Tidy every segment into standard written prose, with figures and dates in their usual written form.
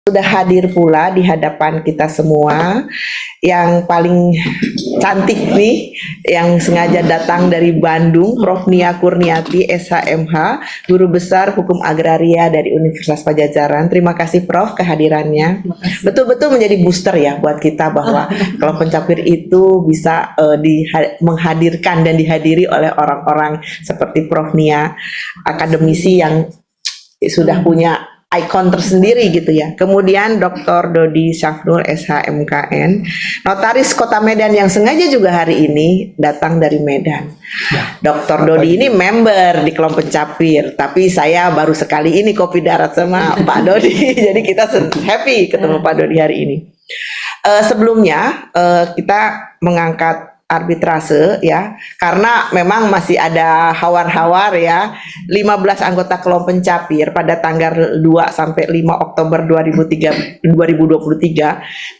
sudah hadir pula di hadapan kita semua, yang paling cantik nih, yang sengaja datang dari Bandung, Prof. Nia Kurniati, SHMH, Guru Besar Hukum Agraria dari Universitas Padjadjaran. Terima kasih Prof. kehadirannya. Betul-betul menjadi booster ya buat kita bahwa kelompok pencapir itu bisa menghadirkan dan dihadiri oleh orang-orang seperti Prof. Nia, akademisi yang sudah punya ikon tersendiri gitu ya. Kemudian Dr. Dodi Syafnur SHMKN, notaris Kota Medan yang sengaja juga hari ini datang dari Medan. Dr. Dodi ini member di kelompok pencapir, tapi saya baru sekali ini kopi darat sama Pak Dodi. Jadi kita happy ketemu Pak Dodi hari ini. Sebelumnya kita mengangkat arbitrase ya, karena memang masih ada hawar-hawar ya. 15 anggota kelompok pencapir pada tanggal 2 sampai 5 Oktober 2023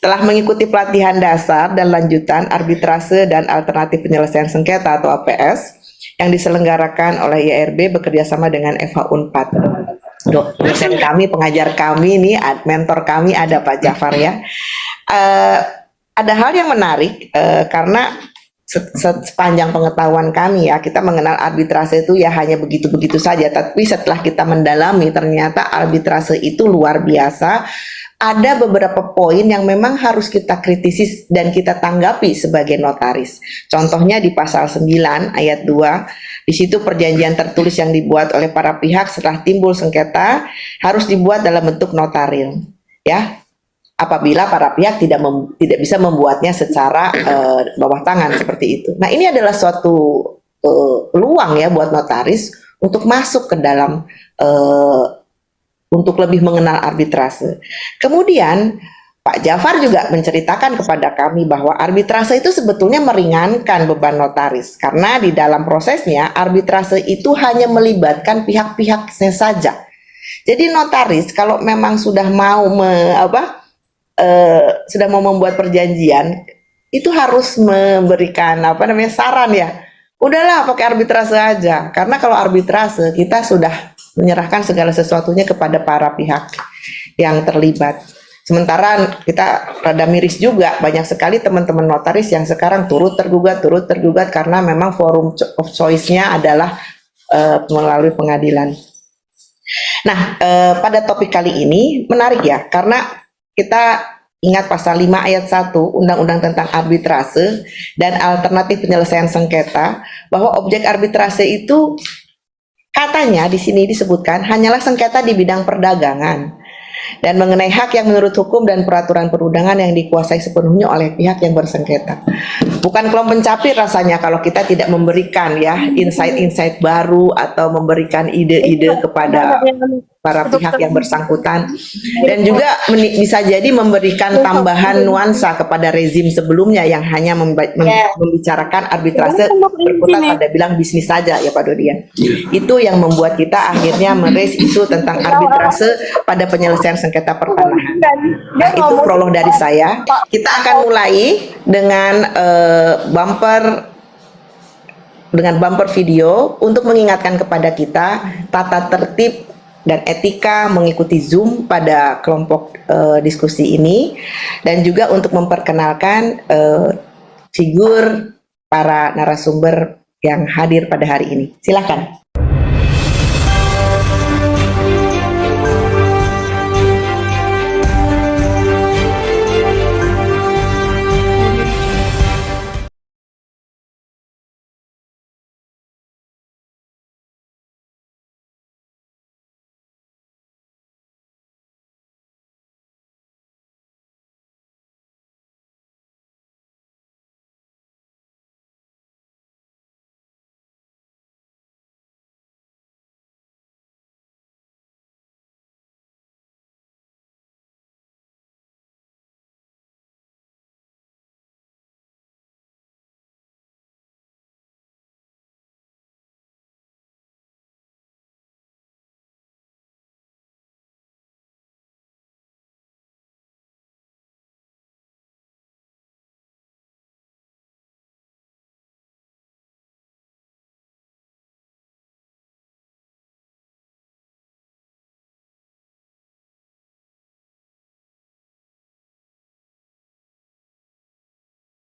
telah mengikuti pelatihan dasar dan lanjutan arbitrase dan alternatif penyelesaian sengketa atau APS yang diselenggarakan oleh IRB bekerjasama dengan FH Unpad. Dosen kami, pengajar kami nih, mentor kami ada Pak Jafar ya. Ada hal yang menarik karena sepanjang pengetahuan kami ya, kita mengenal arbitrase itu ya hanya begitu-begitu saja, tapi setelah kita mendalami ternyata arbitrase itu luar biasa. Ada beberapa poin yang memang harus kita kritisi dan kita tanggapi sebagai notaris. Contohnya di pasal 9 ayat 2, di situ perjanjian tertulis yang dibuat oleh para pihak setelah timbul sengketa harus dibuat dalam bentuk notaril ya, apabila para pihak tidak bisa membuatnya secara bawah tangan seperti itu. Nah, ini adalah suatu peluang ya buat notaris untuk masuk ke dalam untuk lebih mengenal arbitrase. Kemudian Pak Jafar juga menceritakan kepada kami bahwa arbitrase itu sebetulnya meringankan beban notaris, karena di dalam prosesnya arbitrase itu hanya melibatkan pihak-pihaknya saja. Jadi notaris kalau memang sudah mau sudah mau membuat perjanjian itu harus memberikan saran ya, udahlah pakai arbitrase aja, karena kalau arbitrase kita sudah menyerahkan segala sesuatunya kepada para pihak yang terlibat. Sementara kita rada miris juga, banyak sekali teman-teman notaris yang sekarang turut tergugat karena memang forum of choice-nya adalah melalui pengadilan. Nah, pada topik kali ini menarik ya, karena kita ingat pasal 5 ayat 1 Undang-Undang tentang arbitrase dan alternatif penyelesaian sengketa, bahwa objek arbitrase itu katanya di sini disebutkan hanyalah sengketa di bidang perdagangan dan mengenai hak yang menurut hukum dan peraturan perundangan yang dikuasai sepenuhnya oleh pihak yang bersengketa. Bukan kelompok pencapir rasanya kalau kita tidak memberikan ya insight-insight baru atau memberikan ide-ide kepada para pihak yang bersangkutan, dan juga bisa jadi memberikan tambahan nuansa kepada rezim sebelumnya yang hanya membicarakan arbitrase berkutat pada bilang bisnis saja ya Pak Dodi ya. Itu yang membuat kita akhirnya meraise isu tentang arbitrase pada penyelesaian sengketa pertanahan. Nah, itu prolog dari saya. Kita akan mulai dengan bumper video untuk mengingatkan kepada kita tata tertib dan etika mengikuti Zoom pada kelompok diskusi ini, dan juga untuk memperkenalkan figur para narasumber yang hadir pada hari ini. Silakan.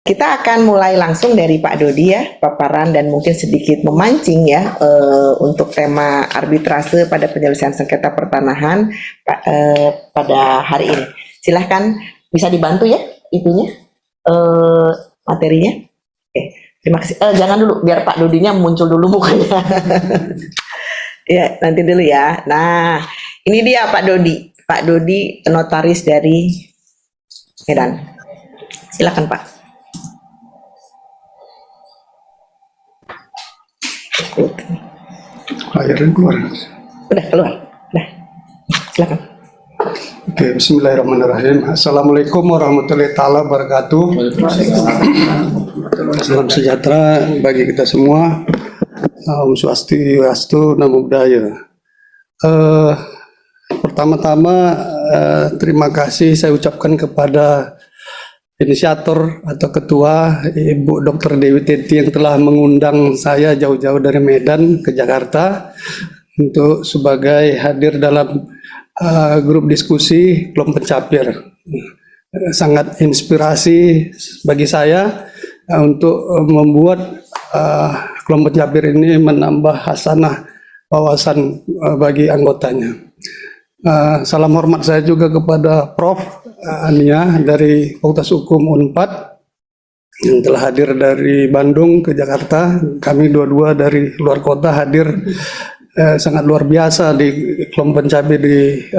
Kita akan mulai langsung dari Pak Dodi ya, paparan dan mungkin sedikit memancing ya untuk tema arbitrase pada penyelesaian sengketa pertanahan pada hari ini. Silahkan bisa dibantu ya itunya materinya. Oke, terima kasih. Jangan dulu, biar Pak Dodinya muncul dulu mukanya. Ya, nanti dulu ya. Nah, ini dia Pak Dodi. Pak Dodi, notaris dari Medan. Silakan Pak. Akhirnya keluar. Udah keluar. Udah. Silakan. Oke, bismillahirrahmanirrahim. Assalamualaikum warahmatullahi taala wabarakatuh. Salam sejahtera bagi kita semua. Om Swastiastu, Namo Buddhaya. Pertama-tama terima kasih saya ucapkan kepada inisiator atau ketua Ibu Dr. Dewi Teti yang telah mengundang saya jauh-jauh dari Medan ke Jakarta untuk sebagai hadir dalam grup diskusi Klom Pencapir. Sangat inspirasi bagi saya untuk membuat Klom Pencapir ini menambah hasanah wawasan bagi anggotanya. Salam hormat saya juga kepada Prof. Ania dari Fakultas Hukum Unpad yang telah hadir dari Bandung ke Jakarta. Kami dua-dua dari luar kota hadir sangat luar biasa di Klom Pencapir di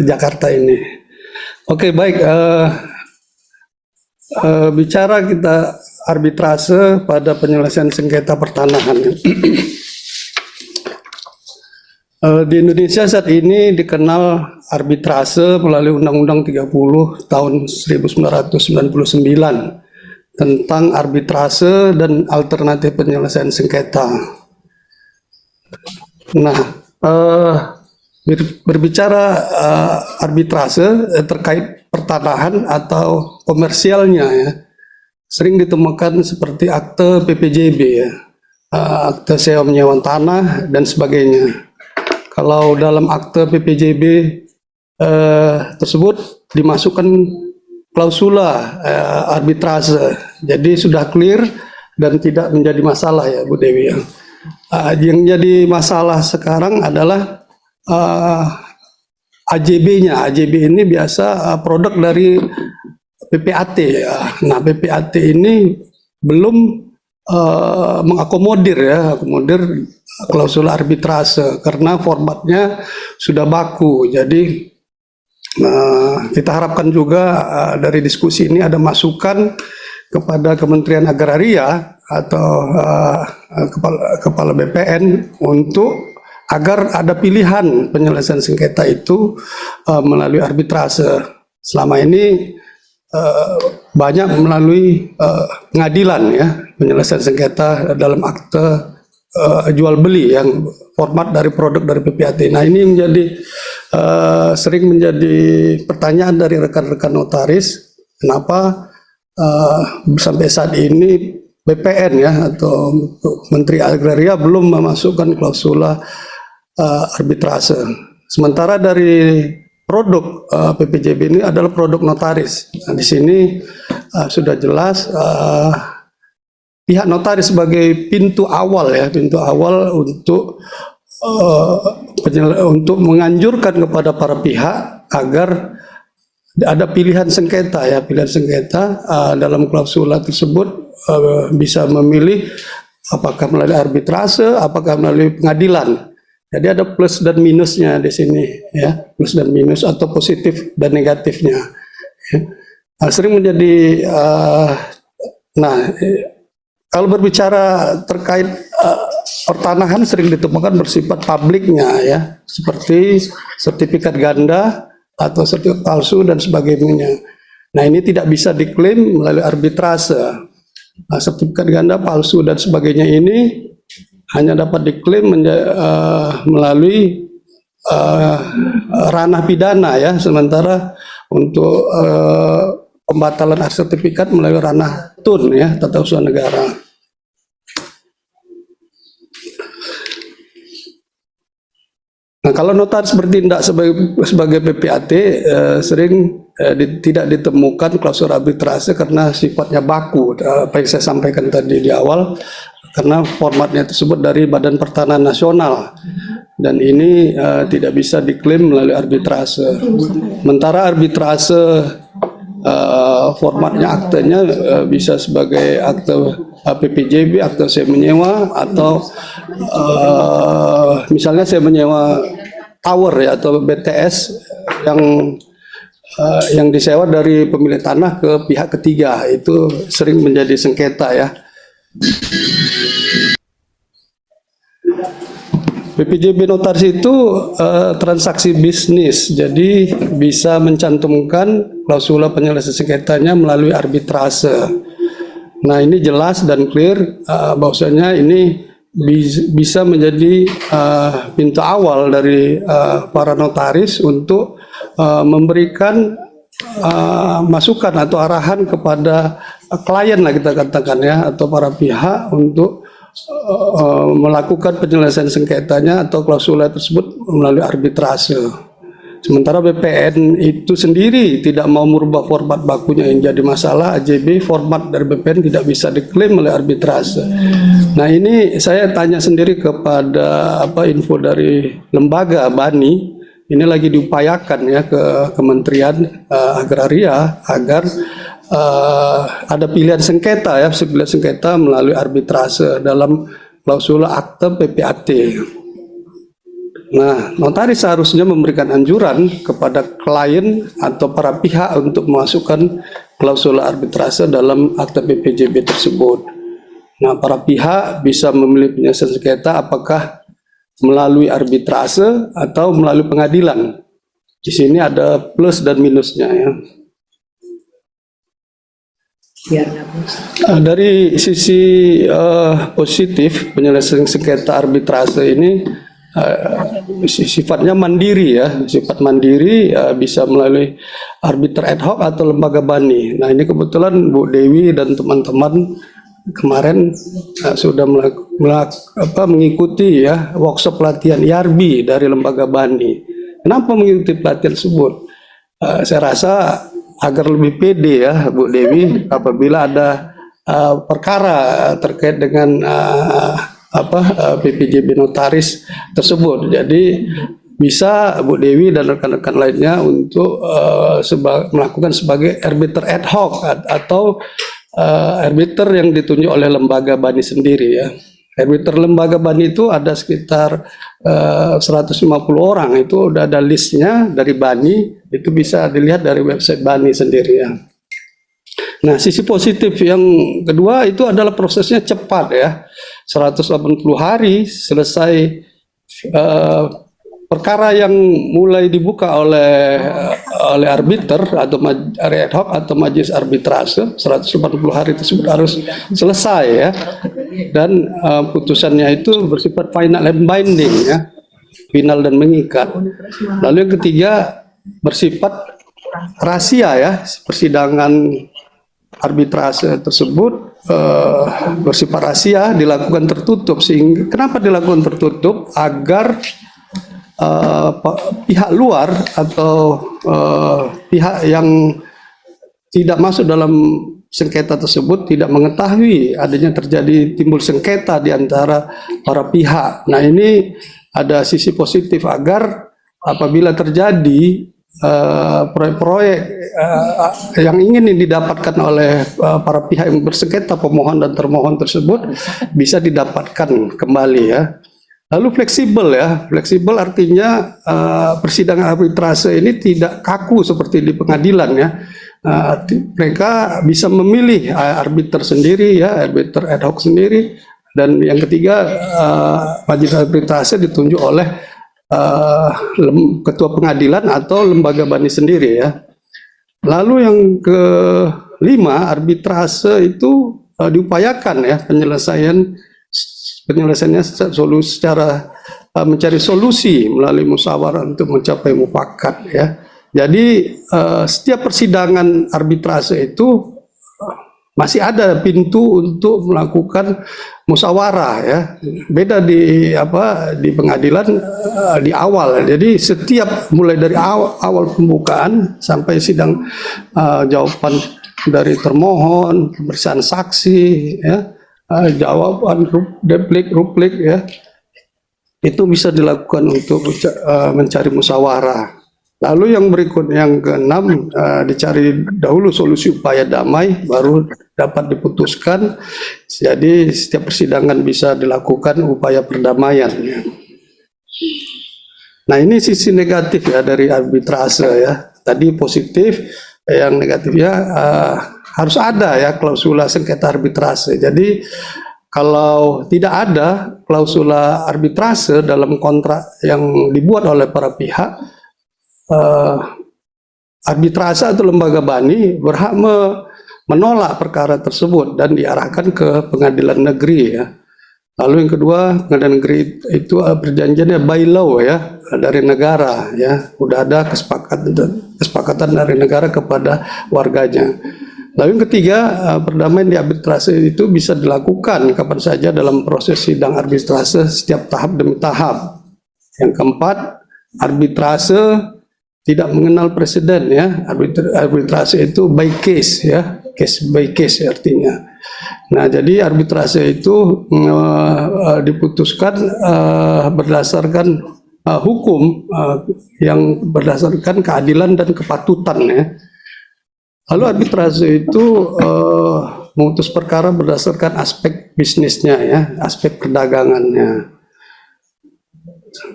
Jakarta ini. Oke, baik. Bicara kita arbitrase pada penyelesaian sengketa pertanahan. Di Indonesia saat ini dikenal arbitrase melalui Undang-Undang 30 tahun 1999 tentang arbitrase dan alternatif penyelesaian sengketa. Nah, berbicara arbitrase terkait pertanahan atau komersialnya ya, sering ditemukan seperti akte PPJB ya, akte sewa menyewa tanah dan sebagainya. Kalau dalam akte PPJB tersebut dimasukkan klausula arbitrase, jadi sudah clear dan tidak menjadi masalah ya Bu Dewi. Yang jadi masalah sekarang adalah AJB-nya. AJB ini biasa produk dari PPAT. Nah, PPAT ini belum mengakomodir klausula arbitrase karena formatnya sudah baku. Jadi kita harapkan juga dari diskusi ini ada masukan kepada Kementerian Agraria atau kepala BPN untuk agar ada pilihan penyelesaian sengketa itu melalui arbitrase. Selama ini banyak melalui pengadilan ya penyelesaian sengketa dalam akte jual beli yang format dari produk dari PPAT. Nah, ini menjadi sering menjadi pertanyaan dari rekan-rekan notaris, kenapa sampai saat ini BPN ya atau Menteri Agraria belum memasukkan klausula arbitrase. Sementara dari produk PPJB ini adalah produk notaris. Nah, di sini sudah jelas pihak notaris sebagai pintu awal untuk menganjurkan kepada para pihak agar ada pilihan sengketa dalam klausula tersebut bisa memilih apakah melalui arbitrase, apakah melalui pengadilan. Jadi ada plus dan minusnya di sini ya, plus dan minus atau positif dan negatifnya. Ya. Sering menjadi kalau berbicara terkait pertanahan sering ditemukan bersifat publiknya ya, seperti sertifikat ganda atau sertifikat palsu dan sebagainya. Nah, ini tidak bisa diklaim melalui arbitrase. Nah, sertifikat ganda palsu dan sebagainya ini hanya dapat diklaim melalui ranah pidana ya, sementara untuk pembatalan hak sertifikat melalui ranah TUN ya, Tata Usaha Negara. Nah, kalau notaris bertindak sebagai PPAT sering tidak ditemukan klausul arbitrase karena sifatnya baku, apa yang saya sampaikan tadi di awal, karena formatnya tersebut dari Badan Pertanahan Nasional dan ini tidak bisa diklaim melalui arbitrase. Sementara arbitrase formatnya aktenya bisa sebagai akte PPJB, akte saya menyewa, atau misalnya saya menyewa tower ya atau BTS yang disewa dari pemilik tanah ke pihak ketiga, itu sering menjadi sengketa ya. PPJB notaris itu transaksi bisnis, jadi bisa mencantumkan klausula penyelesaian sengketanya melalui arbitrase. Nah ini jelas dan clear bahwasanya ini bisa menjadi pintu awal dari para notaris untuk memberikan masukan atau arahan kepada klien lah kita katakan ya, atau para pihak untuk melakukan penyelesaian sengketanya atau klausula tersebut melalui arbitrase. Sementara BPN itu sendiri tidak mau merubah format bakunya yang jadi masalah, AJB format dari BPN tidak bisa diklaim oleh arbitrase. Nah ini saya tanya sendiri kepada info dari lembaga BANI, ini lagi diupayakan ya ke Kementerian Agraria agar ada pilihan sengketa ya, pilihan sengketa melalui arbitrase dalam klausula akte PPAT. Nah, notaris seharusnya memberikan anjuran kepada klien atau para pihak untuk memasukkan klausula arbitrase dalam akte PPJB tersebut. Nah, para pihak bisa memilih penyelesaian sengketa apakah melalui arbitrase atau melalui pengadilan. Di sini ada plus dan minusnya ya. Dari sisi positif penyelesaian sengketa arbitrase ini sifatnya mandiri ya, sifat mandiri bisa melalui arbiter ad hoc atau lembaga BANI. Nah ini kebetulan Bu Dewi dan teman-teman kemarin sudah mengikuti ya workshop pelatihan IRB dari lembaga BANI. Kenapa mengikuti pelatihan tersebut? Saya rasa agar lebih pede ya Bu Dewi apabila ada perkara terkait dengan PPJB notaris tersebut. Jadi bisa Bu Dewi dan rekan-rekan lainnya untuk melakukan sebagai arbiter ad hoc atau arbiter yang ditunjuk oleh lembaga BANI sendiri ya. Arbiter lembaga BANI itu ada sekitar 150 orang, itu udah ada listnya dari BANI, itu bisa dilihat dari website BANI sendiri ya. Nah, sisi positif yang kedua itu adalah prosesnya cepat ya. 180 hari selesai perkara yang mulai dibuka oleh arbiter atau ad hoc atau majelis arbitrase, 180 hari tersebut harus selesai ya. Dan putusannya itu bersifat final and binding ya. Final dan mengikat. Lalu yang ketiga bersifat rahasia ya, persidangan arbitrase tersebut bersifat rahasia, dilakukan tertutup. Sehingga kenapa dilakukan tertutup? Agar pihak luar atau pihak yang tidak masuk dalam sengketa tersebut tidak mengetahui adanya terjadi timbul sengketa di antara para pihak. Nah ini ada sisi positif agar apabila terjadi proyek-proyek yang ingin didapatkan oleh para pihak yang bersengketa, pemohon dan termohon tersebut bisa didapatkan kembali ya. Lalu fleksibel ya, fleksibel artinya persidangan arbitrase ini tidak kaku seperti di pengadilan ya. Mereka bisa memilih arbiter sendiri ya, arbiter ad hoc sendiri, dan yang ketiga majelis arbitrase ditunjuk oleh ketua pengadilan atau lembaga BANI sendiri ya. Lalu yang kelima, arbitrase itu diupayakan ya penyelesaiannya secara mencari solusi melalui musyawarah untuk mencapai mufakat ya. Jadi setiap persidangan arbitrase itu masih ada pintu untuk melakukan musyawarah ya. Beda di pengadilan di awal. Jadi setiap mulai dari awal pembukaan sampai sidang jawaban dari termohon, pemeriksaan saksi ya, jawaban replik ya. Itu bisa dilakukan untuk mencari musyawarah. Lalu yang berikutnya yang keenam, dicari dahulu solusi upaya damai baru dapat diputuskan. Jadi setiap persidangan bisa dilakukan upaya perdamaian. Nah ini sisi negatif ya dari arbitrase ya. Tadi positif, yang negatifnya harus ada ya klausula sengketa arbitrase. Jadi kalau tidak ada klausula arbitrase dalam kontrak yang dibuat oleh para pihak, arbitrase atau lembaga bani berhak menolak perkara tersebut dan diarahkan ke pengadilan negeri ya. Lalu yang kedua, pengadilan negeri itu perjanjiannya by law ya, dari negara ya, udah ada kesepakatan dari negara kepada warganya. Lalu yang ketiga, perdamaian di arbitrase itu bisa dilakukan kapan saja dalam proses sidang arbitrase setiap tahap demi tahap. Yang keempat, arbitrase tidak mengenal presiden ya. Arbitrase itu by case ya, case by case artinya. Nah, jadi arbitrase itu diputuskan berdasarkan hukum yang berdasarkan keadilan dan kepatutan ya. Lalu arbitrase itu memutus perkara berdasarkan aspek bisnisnya ya, aspek perdagangannya.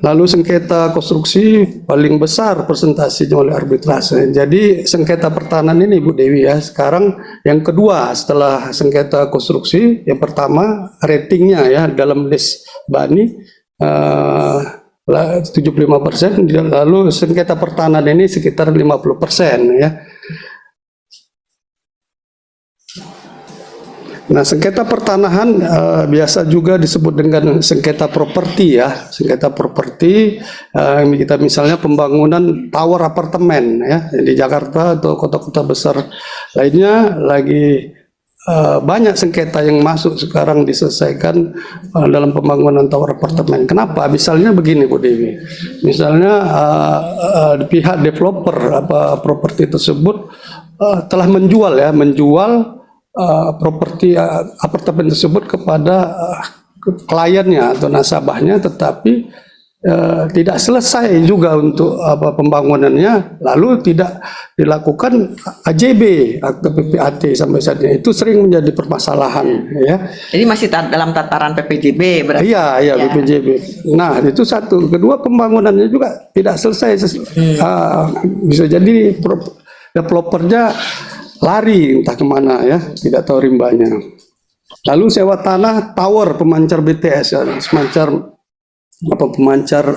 Lalu sengketa konstruksi paling besar persentasenya oleh arbitrase. Jadi sengketa pertahanan ini Bu Dewi ya, sekarang yang kedua setelah sengketa konstruksi, yang pertama ratingnya ya dalam list bani 75%, lalu sengketa pertahanan ini sekitar 50% ya. Nah, sengketa pertanahan biasa juga disebut dengan sengketa properti ya. Sengketa properti kita misalnya pembangunan tower apartemen ya di Jakarta atau kota-kota besar lainnya lagi banyak sengketa yang masuk sekarang diselesaikan dalam pembangunan tower apartemen. Kenapa? Misalnya begini Bu Dewi. Misalnya pihak developer properti tersebut telah menjual properti apartemen tersebut kepada kliennya atau nasabahnya, tetapi tidak selesai juga untuk pembangunannya, lalu tidak dilakukan AJB atau PPAT sampai saat ini. Itu sering menjadi permasalahan ya. Jadi masih dalam tataran PPJB berarti. Iya ya. PPJB. Nah, itu satu. Kedua, pembangunannya juga tidak selesai. Bisa jadi developernya lari entah kemana ya, tidak tahu rimbanya. Lalu sewa tanah tower pemancar BTS ya, semacam pemancar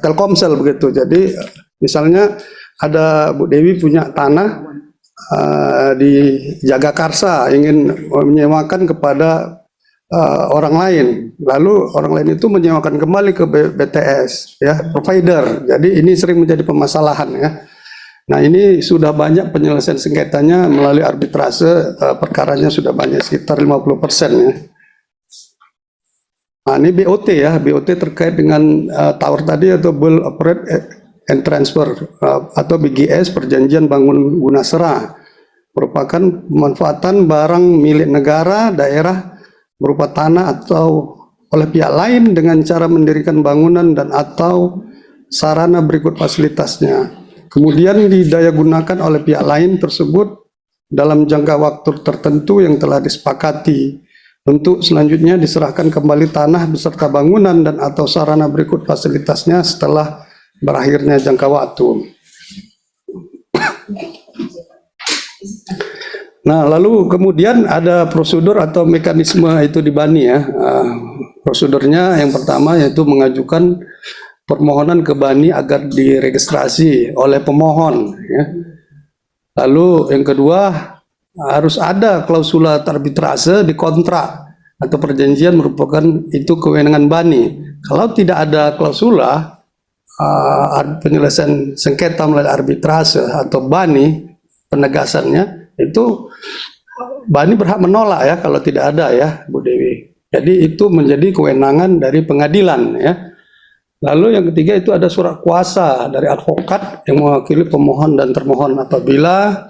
Telkomsel begitu. Jadi misalnya ada Bu Dewi punya tanah di Jagakarsa, ingin menyewakan kepada orang lain, lalu orang lain itu menyewakan kembali ke BTS ya, provider. Jadi ini sering menjadi permasalahan ya. Nah, ini sudah banyak penyelesaian sengketanya melalui arbitrase, perkaranya sudah banyak, sekitar 50% ya. Nah, ini BOT ya, BOT terkait dengan tower tadi atau Bill Operate and Transfer atau BGS, perjanjian bangun guna serah, merupakan pemanfaatan barang milik negara, daerah berupa tanah atau oleh pihak lain dengan cara mendirikan bangunan dan atau sarana berikut fasilitasnya. Kemudian didaya gunakan oleh pihak lain tersebut dalam jangka waktu tertentu yang telah disepakati. Untuk selanjutnya diserahkan kembali tanah beserta bangunan dan atau sarana berikut fasilitasnya setelah berakhirnya jangka waktu. Nah, lalu kemudian ada prosedur atau mekanisme itu di bani ya. Prosedurnya yang pertama yaitu mengajukan permohonan ke bani agar diregistrasi oleh pemohon ya. Lalu yang kedua, harus ada klausula arbitrase di kontrak atau perjanjian, merupakan itu kewenangan bani. Kalau tidak ada klausula penyelesaian sengketa melalui arbitrase atau bani, penegasannya itu Bani berhak menolak ya kalau tidak ada ya, Bu Dewi. Jadi itu menjadi kewenangan dari pengadilan ya. Lalu yang ketiga itu ada surat kuasa dari advokat yang mewakili pemohon dan termohon apabila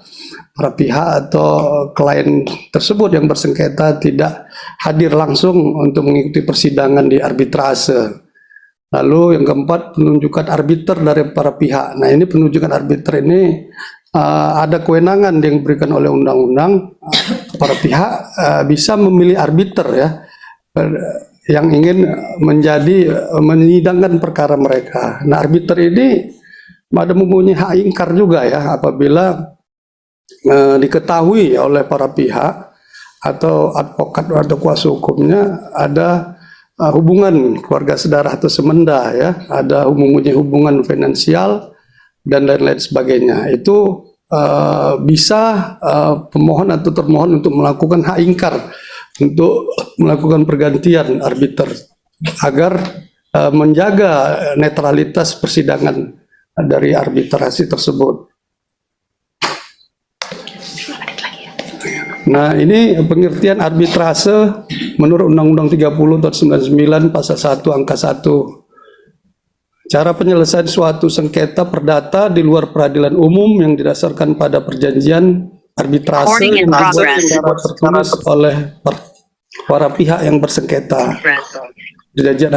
para pihak atau klien tersebut yang bersengketa tidak hadir langsung untuk mengikuti persidangan di arbitrase. Lalu yang keempat, penunjukan arbiter dari para pihak. Nah, ini penunjukan arbiter ini ada kewenangan yang diberikan oleh undang-undang. Para pihak bisa memilih arbiter ya, yang ingin menyidangkan perkara mereka. Nah, arbiter ini ada mempunyai hak ingkar juga ya, apabila diketahui oleh para pihak atau advokat atau kuasa hukumnya ada hubungan keluarga saudara atau semenda ya, ada hubungan finansial dan lain-lain sebagainya. Itu bisa pemohon atau termohon untuk melakukan hak ingkar, untuk melakukan pergantian arbiter agar menjaga netralitas persidangan dari arbitrasi tersebut. Nah, ini pengertian arbitrase menurut Undang-Undang 30 tahun 99 pasal 1 angka 1. Cara penyelesaian suatu sengketa perdata di luar peradilan umum yang didasarkan pada perjanjian arbitrase yang dibuat tertulis oleh para pihak yang bersengketa. Perjanjian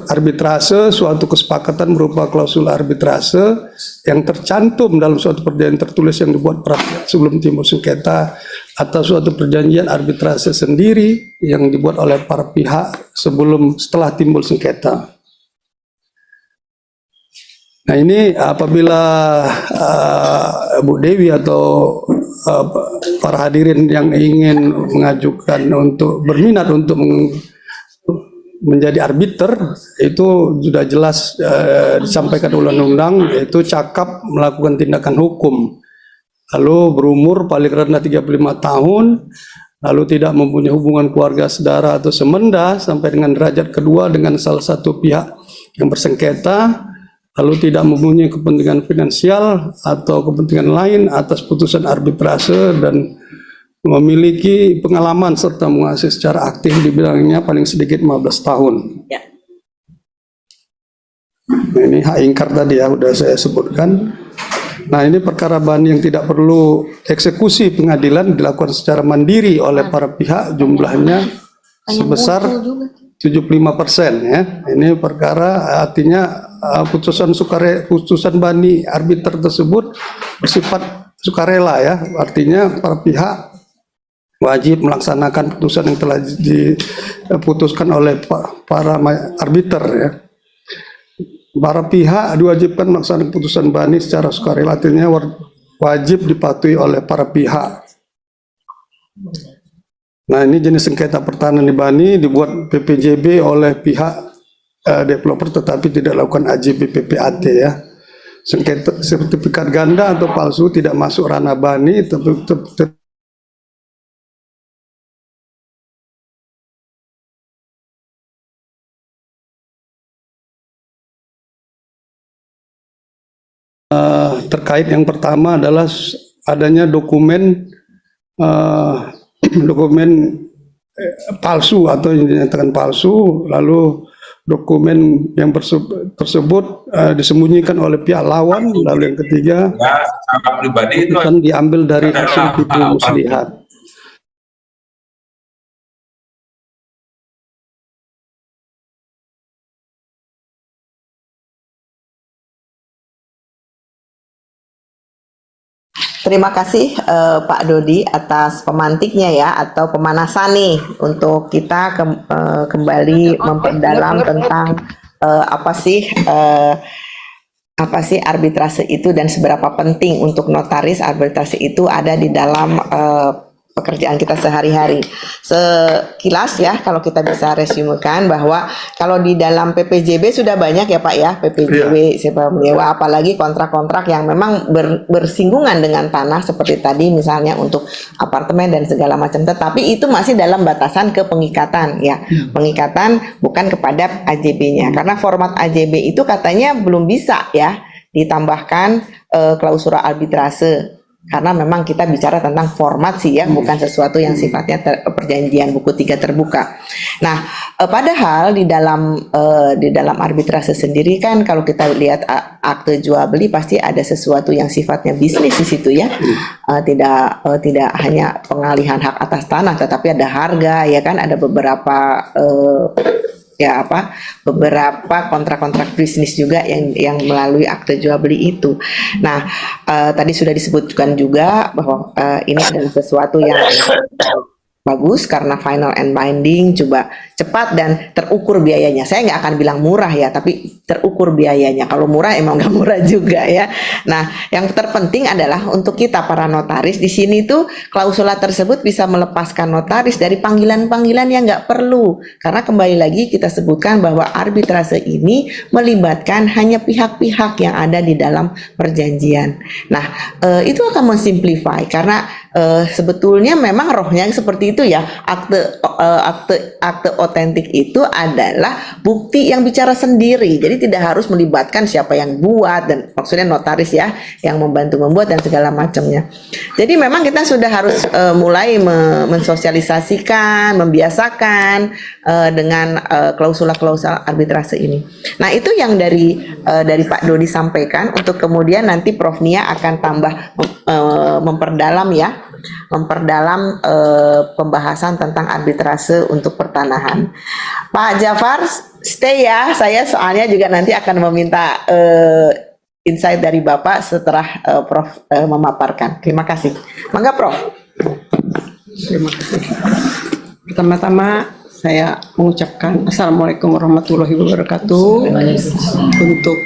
arbitrase suatu kesepakatan berupa klausul arbitrase yang tercantum dalam suatu perjanjian tertulis yang dibuat para pihak sebelum timbul sengketa, atau suatu perjanjian arbitrase sendiri yang dibuat oleh para pihak setelah timbul sengketa. Nah, ini apabila Bu Dewi atau para hadirin yang ingin mengajukan untuk berminat untuk menjadi arbiter, itu sudah jelas disampaikan undang-undang, yaitu cakap melakukan tindakan hukum, lalu berumur paling rendah 35 tahun, lalu tidak mempunyai hubungan keluarga saudara atau semenda sampai dengan derajat kedua dengan salah satu pihak yang bersengketa, lalu tidak mempunyai kepentingan finansial atau kepentingan lain atas putusan arbitrase, dan memiliki pengalaman serta menguasai secara aktif di bidangnya paling sedikit 15 tahun. Ya. Nah, ini hak ingkar tadi ya, sudah saya sebutkan. Nah, ini perkara bani yang tidak perlu eksekusi pengadilan dilakukan secara mandiri oleh para pihak, jumlahnya sebesar 75% ya. Ini perkara artinya putusan bani arbiter tersebut bersifat sukarela ya, artinya para pihak wajib melaksanakan putusan yang telah diputuskan oleh para arbiter ya. Para pihak diwajibkan melaksanakan putusan bani secara sukarela, artinya wajib dipatuhi oleh para pihak. Nah, ini jenis sengketa pertahanan di bani dibuat PPJB oleh pihak developer tetapi tidak lakukan AJB PPAT ya. Sengketa sertifikat ganda atau palsu tidak masuk ranah bani, terkait yang pertama adalah adanya dokumen palsu atau yang dinyatakan palsu, lalu dokumen yang tersebut disembunyikan oleh pihak lawan, lalu yang ketiga pribadi itu kan diambil dari hasil video muslihat. Terima kasih Pak Dodi atas pemantiknya ya, atau pemanasan nih untuk kita kembali memperdalam tentang apa sih arbitrase itu dan seberapa penting untuk notaris arbitrase itu ada di dalam pekerjaan kita sehari-hari. Sekilas ya, kalau kita bisa resumekan bahwa kalau di dalam PPJB sudah banyak ya Pak ya, PPJB sewa menyewa, apalagi kontrak-kontrak yang memang bersinggungan dengan tanah seperti tadi misalnya untuk apartemen dan segala macam, tetapi itu masih dalam batasan kepengikatan ya, pengikatan bukan kepada AJB-nya, karena format AJB itu katanya belum bisa ya ditambahkan klausul arbitrase. karena memang kita bicara tentang format sih ya, bukan sesuatu yang sifatnya perjanjian buku 3 terbuka. Nah, padahal di dalam arbitrase sendiri kan kalau kita lihat akte jual beli pasti ada sesuatu yang sifatnya bisnis di situ ya. Tidak hanya pengalihan hak atas tanah, tetapi ada harga ya kan, ada beberapa beberapa kontrak-kontrak bisnis juga yang melalui akte jual beli itu. Nah, tadi sudah disebutkan juga bahwa ini adalah sesuatu yang bagus karena final and binding, coba cepat dan terukur biayanya. Saya nggak akan bilang murah ya, tapi terukur biayanya. Kalau murah emang nggak murah juga ya. Nah, yang terpenting adalah untuk kita para notaris di sini tuh klausula tersebut bisa melepaskan notaris dari panggilan-panggilan yang nggak perlu. Karena kembali lagi kita sebutkan bahwa arbitrase ini melibatkan hanya pihak-pihak yang ada di dalam perjanjian. Nah, itu akan mensimplify karena sebetulnya memang rohnya seperti itu ya. Akte otentik itu adalah bukti yang bicara sendiri. Jadi tidak harus melibatkan siapa yang buat dan maksudnya notaris ya yang membantu membuat dan segala macamnya. Jadi memang kita sudah harus mulai mensosialisasikan, membiasakan dengan klausula-klausula arbitrase ini. Nah, itu yang dari Pak Dodi sampaikan, untuk kemudian nanti Prof Nia akan tambah memperdalam pembahasan tentang arbitrase untuk pertanahan. Pak Jafar, stay ya, saya soalnya juga nanti akan meminta insight dari Bapak setelah Prof memaparkan. Terima kasih. Mangga Prof. Terima kasih. Pertama-tama saya mengucapkan Assalamualaikum warahmatullahi wabarakatuh untuk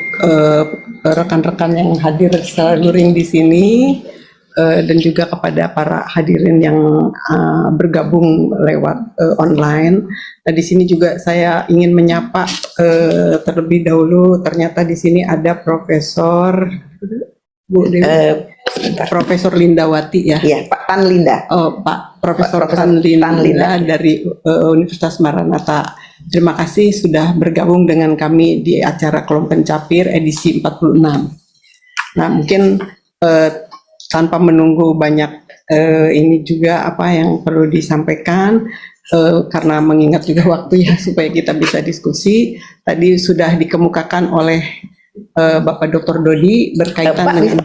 rekan-rekan yang hadir secara luring di sini. Dan juga kepada para hadirin yang bergabung lewat online. Nah, di sini juga saya ingin menyapa terlebih dahulu. Ternyata di sini ada Profesor Bu Dewi, Profesor Lindawati ya. Iya, Pak Tan Linda. Oh, Pak Profesor Tan Linda dari Universitas Maranatha. Terima kasih sudah bergabung dengan kami di acara Kolom Pencapir edisi 46. Nah, mungkin tanpa menunggu banyak ini juga apa yang perlu disampaikan, karena mengingat juga waktu ya supaya kita bisa diskusi. Tadi sudah dikemukakan oleh Bapak Dr. Dodi berkaitan dengan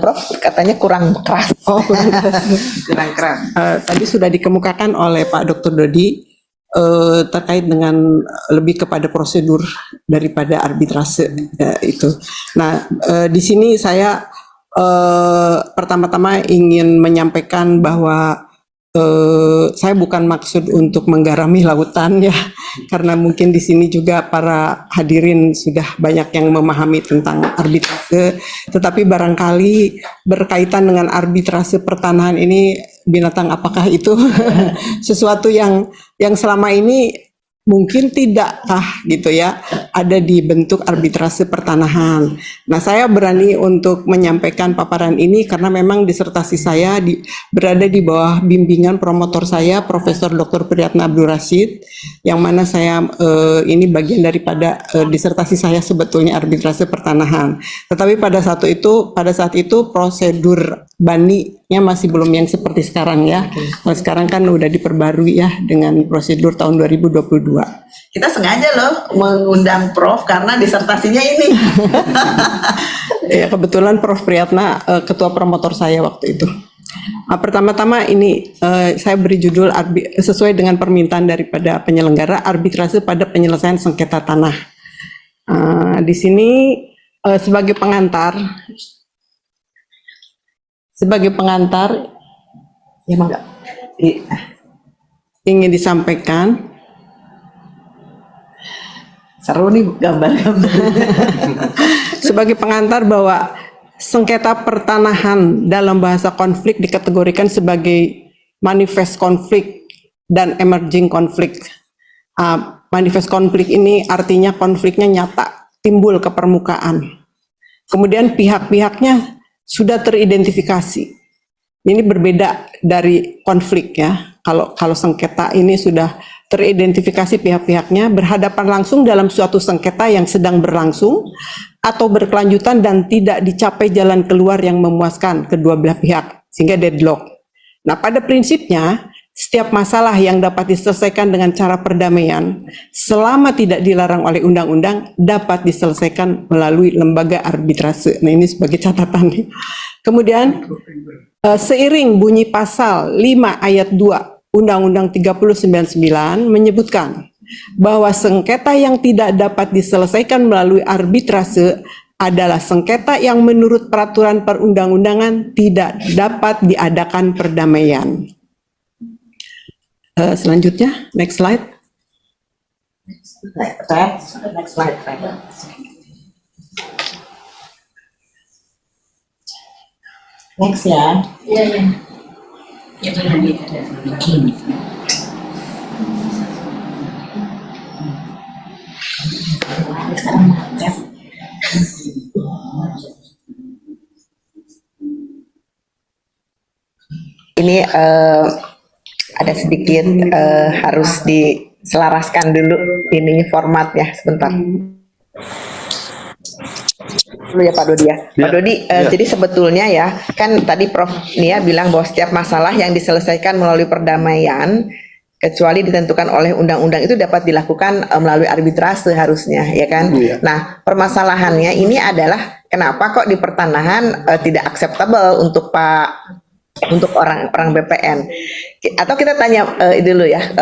Prof katanya kurang keras. Oh, kurang keras. Kurang keras. Tadi sudah dikemukakan oleh Pak Dr. Dodi terkait dengan lebih kepada prosedur daripada arbitrase itu. Nah, di sini saya pertama-tama ingin menyampaikan bahwa saya bukan maksud untuk menggarami lautan ya, karena mungkin di sini juga para hadirin sudah banyak yang memahami tentang arbitrase, tetapi barangkali berkaitan dengan arbitrase pertanahan ini, binatang apakah itu sesuatu yang selama ini mungkin tidakkah gitu ya ada di bentuk arbitrase pertanahan. Nah, saya berani untuk menyampaikan paparan ini karena memang disertasi saya berada di bawah bimbingan promotor saya Profesor Dr. Priyatna Abdul Rashid, yang mana saya ini bagian daripada disertasi saya sebetulnya arbitrase pertanahan. Tetapi pada saat itu prosedur baninya masih belum yang seperti sekarang ya. Nah, sekarang kan udah diperbarui ya dengan prosedur tahun 2022. Kita sengaja loh mengundang Prof karena disertasinya ini. Ya, kebetulan Prof Priyatna ketua promotor saya waktu itu. Pertama-tama ini saya beri judul sesuai dengan permintaan daripada penyelenggara, arbitrase pada penyelesaian sengketa tanah. Di sini sebagai pengantar Ya mangga. ingin disampaikan Seru nih gambar-gambar. sebagai pengantar bahwa sengketa pertanahan dalam bahasa konflik dikategorikan sebagai manifest konflik dan emerging konflik. Manifest konflik ini artinya konfliknya nyata, timbul ke permukaan. Kemudian pihak-pihaknya sudah teridentifikasi. Ini berbeda dari konflik ya. Kalau sengketa ini sudah teridentifikasi pihak-pihaknya berhadapan langsung dalam suatu sengketa yang sedang berlangsung, atau berkelanjutan dan tidak dicapai jalan keluar yang memuaskan kedua belah pihak, sehingga deadlock. Nah, pada prinsipnya, setiap masalah yang dapat diselesaikan dengan cara perdamaian, selama tidak dilarang oleh undang-undang, dapat diselesaikan melalui lembaga arbitrase. Nah, ini sebagai catatan. Kemudian, seiring bunyi pasal 5 ayat 2 Undang-Undang 3099 menyebutkan bahwa sengketa yang tidak dapat diselesaikan melalui arbitrase adalah sengketa yang menurut peraturan perundang-undangan tidak dapat diadakan perdamaian. Selanjutnya, next slide. Next slide. Next ya. Ini ada sedikit harus diselaraskan dulu ini formatnya sebentar. Dulu ya Pak Dodi ya. Pak Dodi, jadi sebetulnya ya, kan tadi Prof. Nia bilang bahwa setiap masalah yang diselesaikan melalui perdamaian, kecuali ditentukan oleh undang-undang itu dapat dilakukan melalui arbitrase harusnya, ya kan? Iya. Nah, permasalahannya ini adalah kenapa kok di pertanahan tidak acceptable untuk orang BPN. Atau kita tanya dulu ya,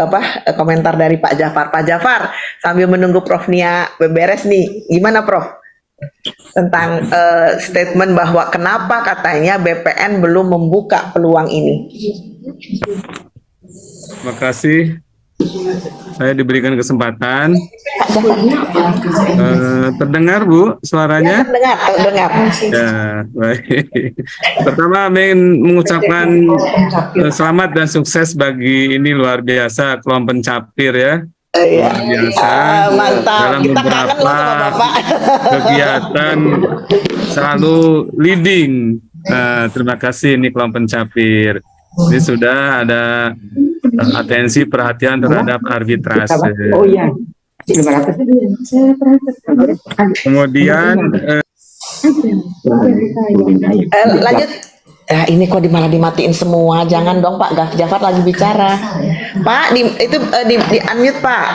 komentar dari Pak Jafar. Pak Jafar, sambil menunggu Prof. Nia beberes nih, gimana Prof? Tentang statement bahwa kenapa katanya BPN belum membuka peluang ini. Terima kasih. Saya diberikan kesempatan. Terdengar Bu suaranya? Ya, terdengar. Ya, baik. Pertama ingin mengucapkan selamat dan sukses bagi ini luar biasa kelompok pencapir ya. Luar biasa. Mantap. Dalam Kita kangen beberapa loh sama Bapak. kegiatan selalu leading. Terima kasih ini kelompok pencapir. Ini sudah ada atensi perhatian terhadap arbitrase. Oh iya. Kemudian Lanjut. Ini kok malah dimatiin semua. Jangan dong Pak Jafar lagi bicara. Pak, di unmute Pak.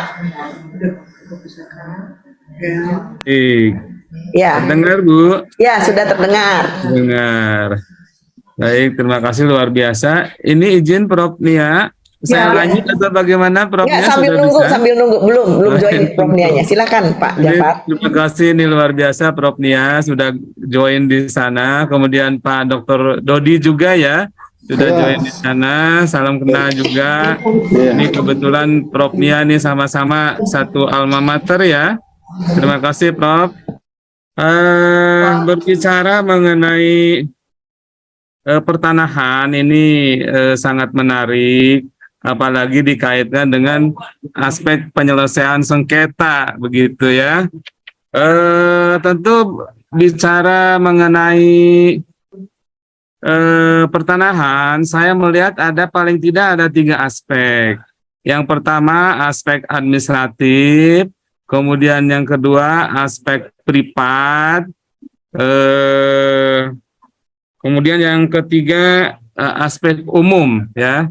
Ya. Dengar Bu? Ya, sudah terdengar. Dengar. Baik, terima kasih luar biasa. Ini izin Prof. Nia. Saya lanjut atau bagaimana Prof. Ya, Nia sambil sudah nunggu, bisa? belum join Prof. Nianya. Silakan Pak Jafar. Terima kasih, ini luar biasa Prof. Nia sudah join di sana. Kemudian Pak Dr. Dodi juga ya sudah join di sana. Salam kenal juga. Ini kebetulan Prof. Nia nih sama-sama satu alma mater ya. Terima kasih Prof. Berbicara mengenai pertanahan ini sangat menarik, apalagi dikaitkan dengan aspek penyelesaian sengketa begitu ya. Tentu bicara mengenai pertanahan, saya melihat ada paling tidak ada 3 aspek. Yang pertama aspek administratif, kemudian yang kedua aspek privat, kemudian yang ketiga aspek umum ya.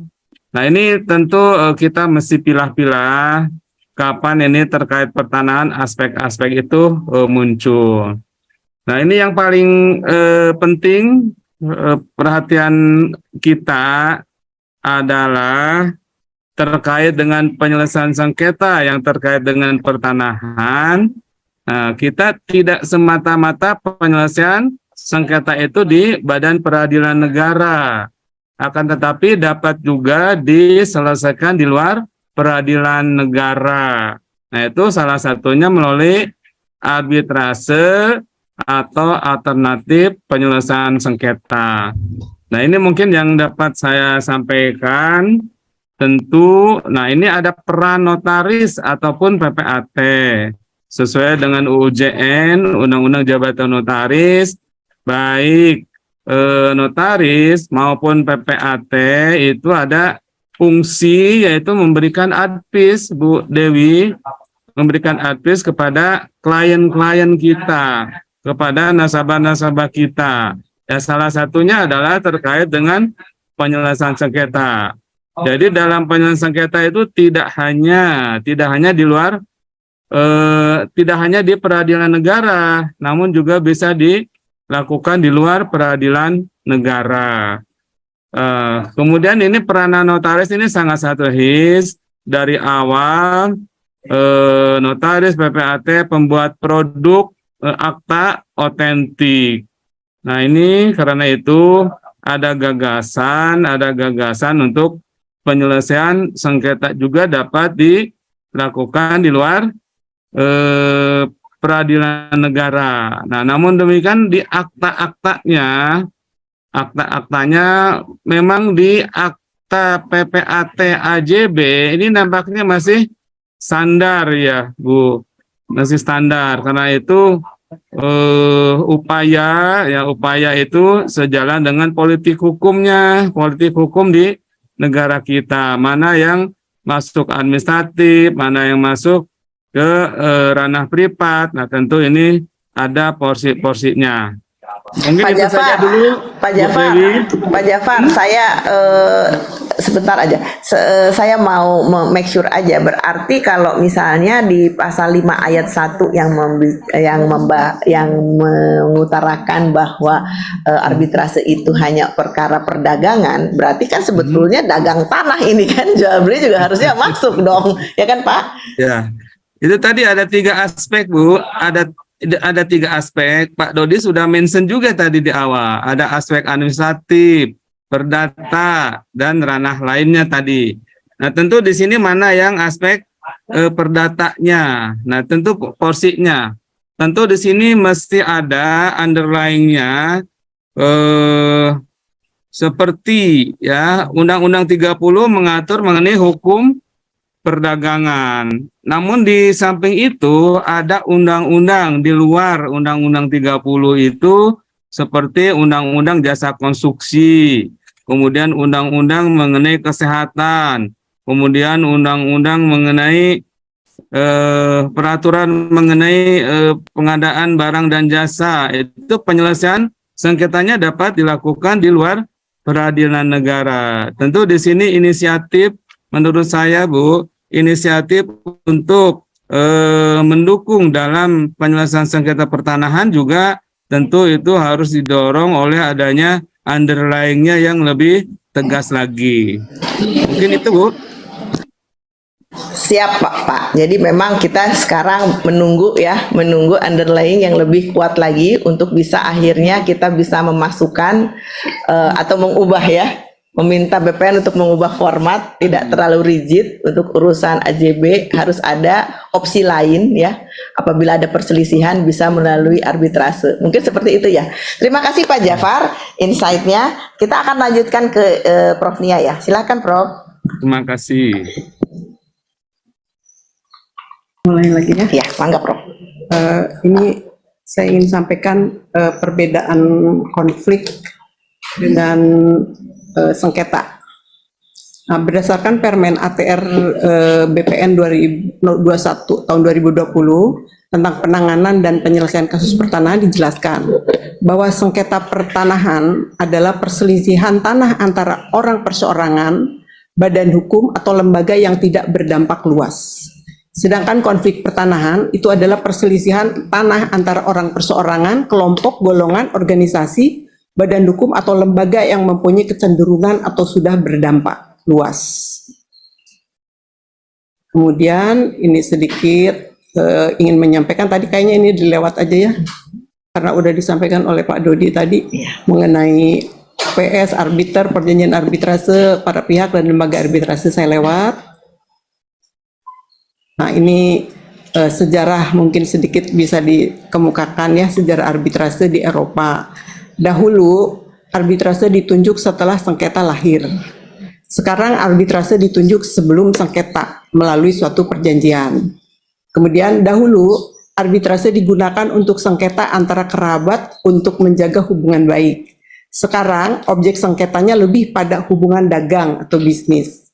Nah ini tentu kita mesti pilah-pilah kapan ini terkait pertanahan aspek-aspek itu muncul. Nah ini yang paling penting perhatian kita adalah terkait dengan penyelesaian sengketa yang terkait dengan pertanahan. Nah, kita tidak semata-mata penyelesaian sengketa itu di Badan Peradilan Negara, akan tetapi dapat juga diselesaikan di luar peradilan negara. Nah itu salah satunya melalui arbitrase atau alternatif penyelesaian sengketa. Nah ini mungkin yang dapat saya sampaikan. Tentu, nah ini ada peran notaris ataupun PPAT sesuai dengan UUJN, Undang-Undang Jabatan Notaris, baik notaris maupun PPAT itu ada fungsi yaitu memberikan advis, Bu Dewi, memberikan advis kepada klien-klien kita. kepada nasabah-nasabah kita. Ya, salah satunya adalah terkait dengan penyelesaian sengketa. Jadi dalam penyelesaian sengketa itu tidak hanya di luar tidak hanya di peradilan negara, namun juga bisa dilakukan di luar peradilan negara. Kemudian ini peranan notaris ini sangat strategis dari awal. Notaris PPAT pembuat produk akta otentik. Nah ini karena itu ada gagasan untuk penyelesaian sengketa juga dapat dilakukan di luar peradilan negara. Nah, namun demikian di akta-aktanya memang di akta PPAT AJB ini nampaknya masih standar ya, Bu. Masih standar. Karena itu upaya itu sejalan dengan politik hukumnya, politik hukum di negara kita. Mana yang masuk administratif, mana yang masuk ke ranah privat. Nah, tentu ini ada porsi-porsinya. Mungkin Pak itu saja Jafar, dulu. Pak Bu Jafar, Dewi. Pak Jafar, saya sebentar aja. Saya mau make sure aja. Berarti kalau misalnya di pasal 5 ayat 1 yang mengutarakan bahwa arbitrase itu hanya perkara perdagangan, berarti kan sebetulnya dagang tanah ini kan jual beli juga harusnya masuk dong, ya kan Pak? Ya, itu tadi ada 3 aspek, Bu. Ada 3 aspek. Pak Dodi sudah mention juga tadi di awal. Ada aspek administratif, perdata, dan ranah lainnya tadi. Nah, tentu di sini mana yang aspek perdatanya. Nah, tentu porsinya. Tentu di sini mesti ada underlying-nya seperti ya Undang-Undang 30 mengatur mengenai hukum perdagangan. Namun di samping itu ada undang-undang di luar Undang-Undang 30 itu seperti Undang-Undang Jasa Konstruksi, kemudian Undang-Undang mengenai kesehatan, kemudian Undang-Undang mengenai peraturan mengenai pengadaan barang dan jasa. Itu penyelesaian sengketanya dapat dilakukan di luar peradilan negara. Tentu di sini inisiatif menurut saya, Bu, inisiatif untuk mendukung dalam penyelesaian sengketa pertanahan juga tentu itu harus didorong oleh adanya underlying-nya yang lebih tegas lagi. Mungkin itu, Bu. Siap Pak. Jadi memang kita sekarang menunggu underlying yang lebih kuat lagi untuk bisa akhirnya kita bisa memasukkan atau mengubah meminta BPN untuk mengubah format, tidak terlalu rigid untuk urusan AJB, harus ada opsi lain apabila ada perselisihan bisa melalui arbitrase. Mungkin seperti itu ya. Terima kasih Pak Jafar insight-nya. Kita akan lanjutkan ke Prof Nia ya. Silakan Prof. Terima kasih. Mulai lagi ya. Ya, mangga Prof. Ini saya ingin sampaikan perbedaan konflik dengan sengketa. Nah, berdasarkan Permen ATR BPN 2021 tahun 2020 tentang penanganan dan penyelesaian kasus pertanahan dijelaskan bahwa sengketa pertanahan adalah perselisihan tanah antara orang perseorangan, badan hukum atau lembaga yang tidak berdampak luas. Sedangkan konflik pertanahan itu adalah perselisihan tanah antara orang perseorangan, kelompok, golongan, organisasi, badan hukum atau lembaga yang mempunyai kecenderungan atau sudah berdampak luas. Kemudian ini sedikit ingin menyampaikan, tadi kayaknya ini dilewat aja ya, karena udah disampaikan oleh Pak Dodi tadi mengenai PS, arbiter, perjanjian arbitrase, para pihak dan lembaga arbitrase saya lewat. Nah ini sejarah mungkin sedikit bisa dikemukakan ya, sejarah arbitrase di Eropa. Dahulu arbitrase ditunjuk setelah sengketa lahir. Sekarang arbitrase ditunjuk sebelum sengketa melalui suatu perjanjian. Kemudian dahulu arbitrase digunakan untuk sengketa antara kerabat untuk menjaga hubungan baik. Sekarang objek sengketanya lebih pada hubungan dagang atau bisnis.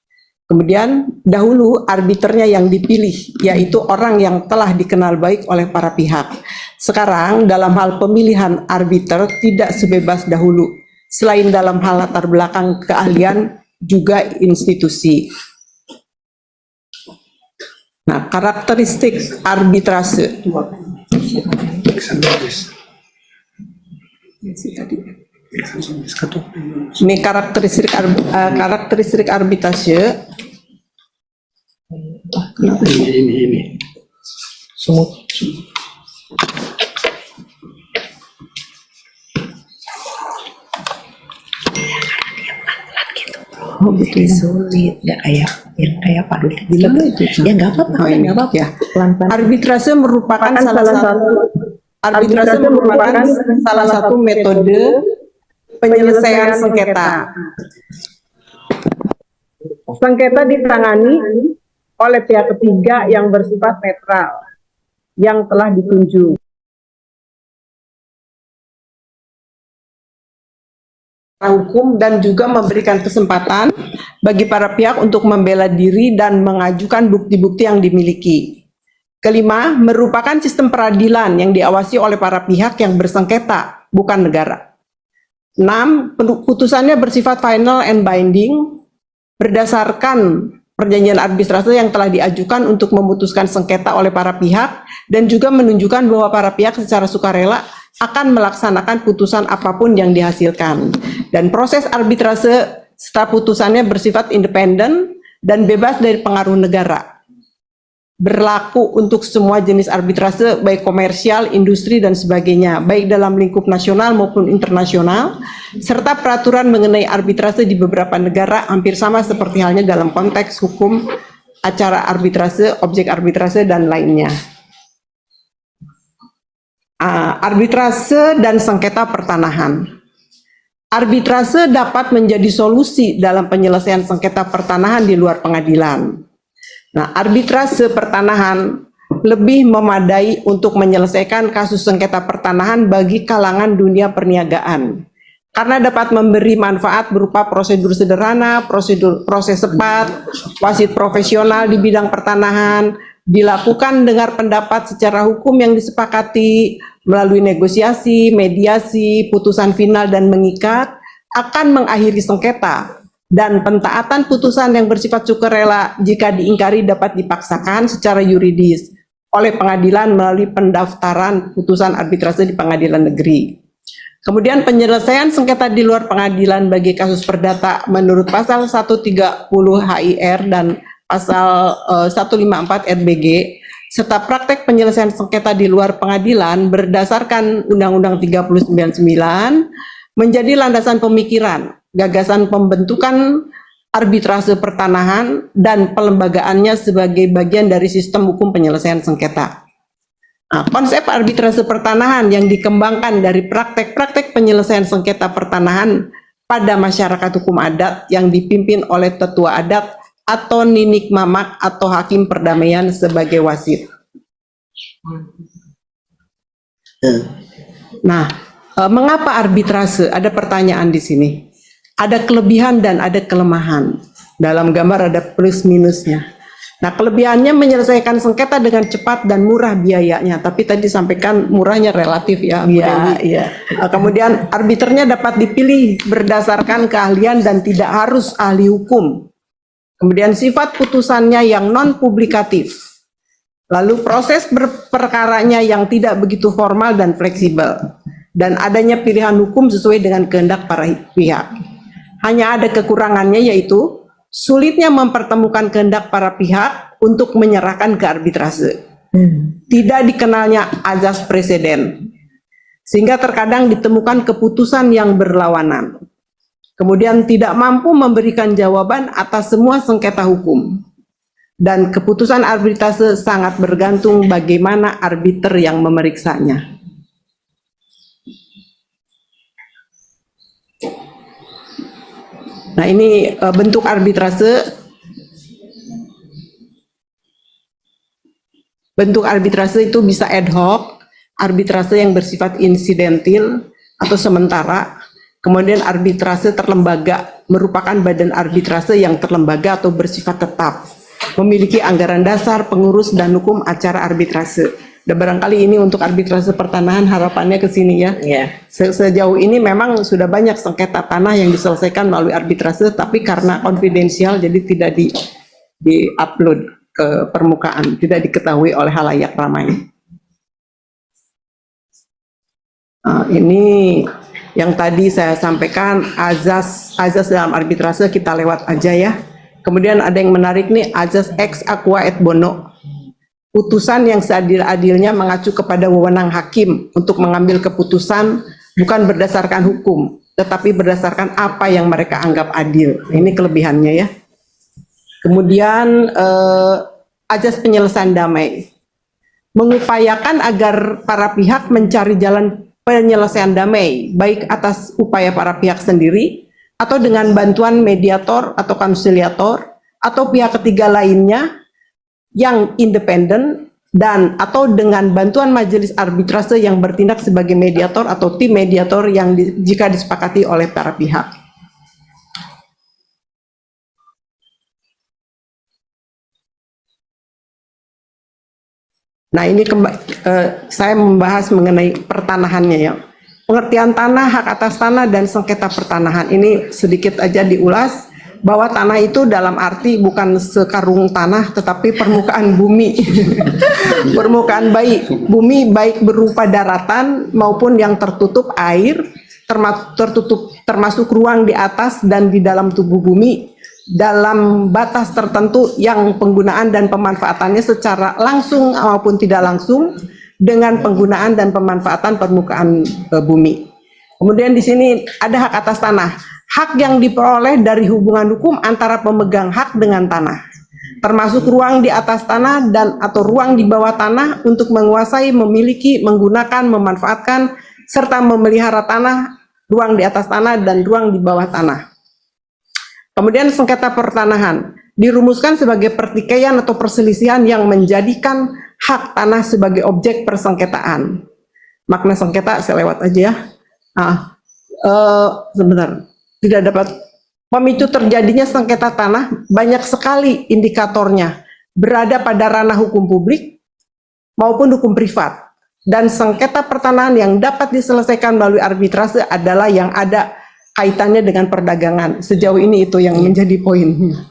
Kemudian dahulu arbiternya yang dipilih, yaitu orang yang telah dikenal baik oleh para pihak. Sekarang dalam hal pemilihan arbiter tidak sebebas dahulu. Selain dalam hal latar belakang keahlian, juga institusi. Nah, karakteristik arbitrase. Ini karakteristik arbitrase. Ini. Oh, betul sulit, nggak kayak yang kayak Pak Dut bilang. Ya nggak apa-apa, Oh, ini nggak apa-apa. ya. Pelan-pelan. Arbitrase merupakan salah satu metode penyelesaian sengketa. Sengketa ditangani oleh pihak ketiga yang bersifat netral, yang telah ditunjuk. Hukum dan juga memberikan kesempatan bagi para pihak untuk membela diri dan mengajukan bukti-bukti yang dimiliki. Kelima, merupakan sistem peradilan yang diawasi oleh para pihak yang bersengketa, bukan negara. 6, putusannya bersifat final and binding berdasarkan perjanjian arbitrase yang telah diajukan untuk memutuskan sengketa oleh para pihak dan juga menunjukkan bahwa para pihak secara sukarela akan melaksanakan putusan apapun yang dihasilkan. Dan proses arbitrase setelah putusannya bersifat independen dan bebas dari pengaruh negara. Berlaku untuk semua jenis arbitrase, baik komersial, industri, dan sebagainya, baik dalam lingkup nasional maupun internasional, serta peraturan mengenai arbitrase di beberapa negara hampir sama seperti halnya dalam konteks hukum, acara arbitrase, objek arbitrase, dan lainnya. Arbitrase dan sengketa pertanahan. Arbitrase dapat menjadi solusi dalam penyelesaian sengketa pertanahan di luar pengadilan. Nah, arbitrase pertanahan lebih memadai untuk menyelesaikan kasus sengketa pertanahan bagi kalangan dunia perniagaan. Karena dapat memberi manfaat berupa prosedur sederhana, proses cepat, wasit profesional di bidang pertanahan, dilakukan dengar pendapat secara hukum yang disepakati, melalui negosiasi, mediasi, putusan final dan mengikat, akan mengakhiri sengketa. Dan pentaatan putusan yang bersifat sukarela jika diingkari dapat dipaksakan secara yuridis oleh pengadilan melalui pendaftaran putusan arbitrase di pengadilan negeri. Kemudian penyelesaian sengketa di luar pengadilan bagi kasus perdata menurut pasal 130 HIR dan pasal 154 RBG serta praktek penyelesaian sengketa di luar pengadilan berdasarkan Undang-Undang 399 menjadi landasan pemikiran gagasan pembentukan arbitrase pertanahan dan pelembagaannya sebagai bagian dari sistem hukum penyelesaian sengketa. Nah, konsep arbitrase pertanahan yang dikembangkan dari praktek-praktek penyelesaian sengketa pertanahan pada masyarakat hukum adat yang dipimpin oleh tetua adat atau ninik mamak atau hakim perdamaian sebagai wasit. Nah, mengapa arbitrase? Ada pertanyaan di sini. Ada kelebihan dan ada kelemahan. Dalam gambar ada plus minusnya. Nah, kelebihannya menyelesaikan sengketa dengan cepat dan murah biayanya. Tapi tadi sampaikan murahnya relatif ya. Iya. Kemudian arbiternya dapat dipilih berdasarkan keahlian dan tidak harus ahli hukum. Kemudian sifat putusannya yang non-publikatif. Lalu proses perkaranya yang tidak begitu formal dan fleksibel. Dan adanya pilihan hukum sesuai dengan kehendak para pihak. Hanya ada kekurangannya yaitu sulitnya mempertemukan kehendak para pihak untuk menyerahkan ke arbitrase. Tidak dikenalnya azas preseden. Sehingga terkadang ditemukan keputusan yang berlawanan. Kemudian tidak mampu memberikan jawaban atas semua sengketa hukum. Dan keputusan arbitrase sangat bergantung bagaimana arbiter yang memeriksanya. Nah, ini bentuk arbitrase. Bentuk arbitrase itu bisa ad hoc, arbitrase yang bersifat insidentil atau sementara, kemudian arbitrase terlembaga merupakan badan arbitrase yang terlembaga atau bersifat tetap, memiliki anggaran dasar, pengurus, dan hukum acara arbitrase. Dan barangkali ini untuk arbitrase pertanahan harapannya ke sini ya. Sejauh ini memang sudah banyak sengketa tanah yang diselesaikan melalui arbitrase, tapi karena konfidensial jadi tidak di-upload ke permukaan, tidak diketahui oleh halayak ramai. Ini yang tadi saya sampaikan, azas dalam arbitrase kita lewat aja ya. Kemudian ada yang menarik nih, azas ex aqua et bono. Putusan yang seadil-adilnya mengacu kepada wewenang hakim untuk mengambil keputusan bukan berdasarkan hukum, tetapi berdasarkan apa yang mereka anggap adil. Ini kelebihannya ya. Kemudian azas penyelesaian damai. Mengupayakan agar para pihak mencari jalan penyelesaian damai, baik atas upaya para pihak sendiri, atau dengan bantuan mediator atau konsiliator, atau pihak ketiga lainnya yang independen, dan atau dengan bantuan majelis arbitrase yang bertindak sebagai mediator atau tim mediator yang jika disepakati oleh para pihak. Nah ini saya membahas mengenai pertanahannya ya. Pengertian tanah, hak atas tanah, dan sengketa pertanahan. Ini sedikit aja diulas bahwa tanah itu dalam arti bukan sekarung tanah tetapi permukaan bumi. Permukaan bumi baik berupa daratan maupun yang tertutup air, termasuk ruang di atas dan di dalam tubuh bumi, dalam batas tertentu yang penggunaan dan pemanfaatannya secara langsung maupun tidak langsung dengan penggunaan dan pemanfaatan permukaan bumi. Kemudian di sini ada hak atas tanah, hak yang diperoleh dari hubungan hukum antara pemegang hak dengan tanah, termasuk ruang di atas tanah dan atau ruang di bawah tanah untuk menguasai, memiliki, menggunakan, memanfaatkan, serta memelihara tanah, ruang di atas tanah dan ruang di bawah tanah. Kemudian sengketa pertanahan dirumuskan sebagai pertikaian atau perselisihan yang menjadikan hak tanah sebagai objek persengketaan. Makna sengketa saya lewat aja ya. Sebentar, tidak dapat pemicu terjadinya sengketa tanah banyak sekali indikatornya, berada pada ranah hukum publik maupun hukum privat. Dan sengketa pertanahan yang dapat diselesaikan melalui arbitrase adalah yang ada kaitannya dengan perdagangan. Sejauh ini itu yang menjadi poinnya.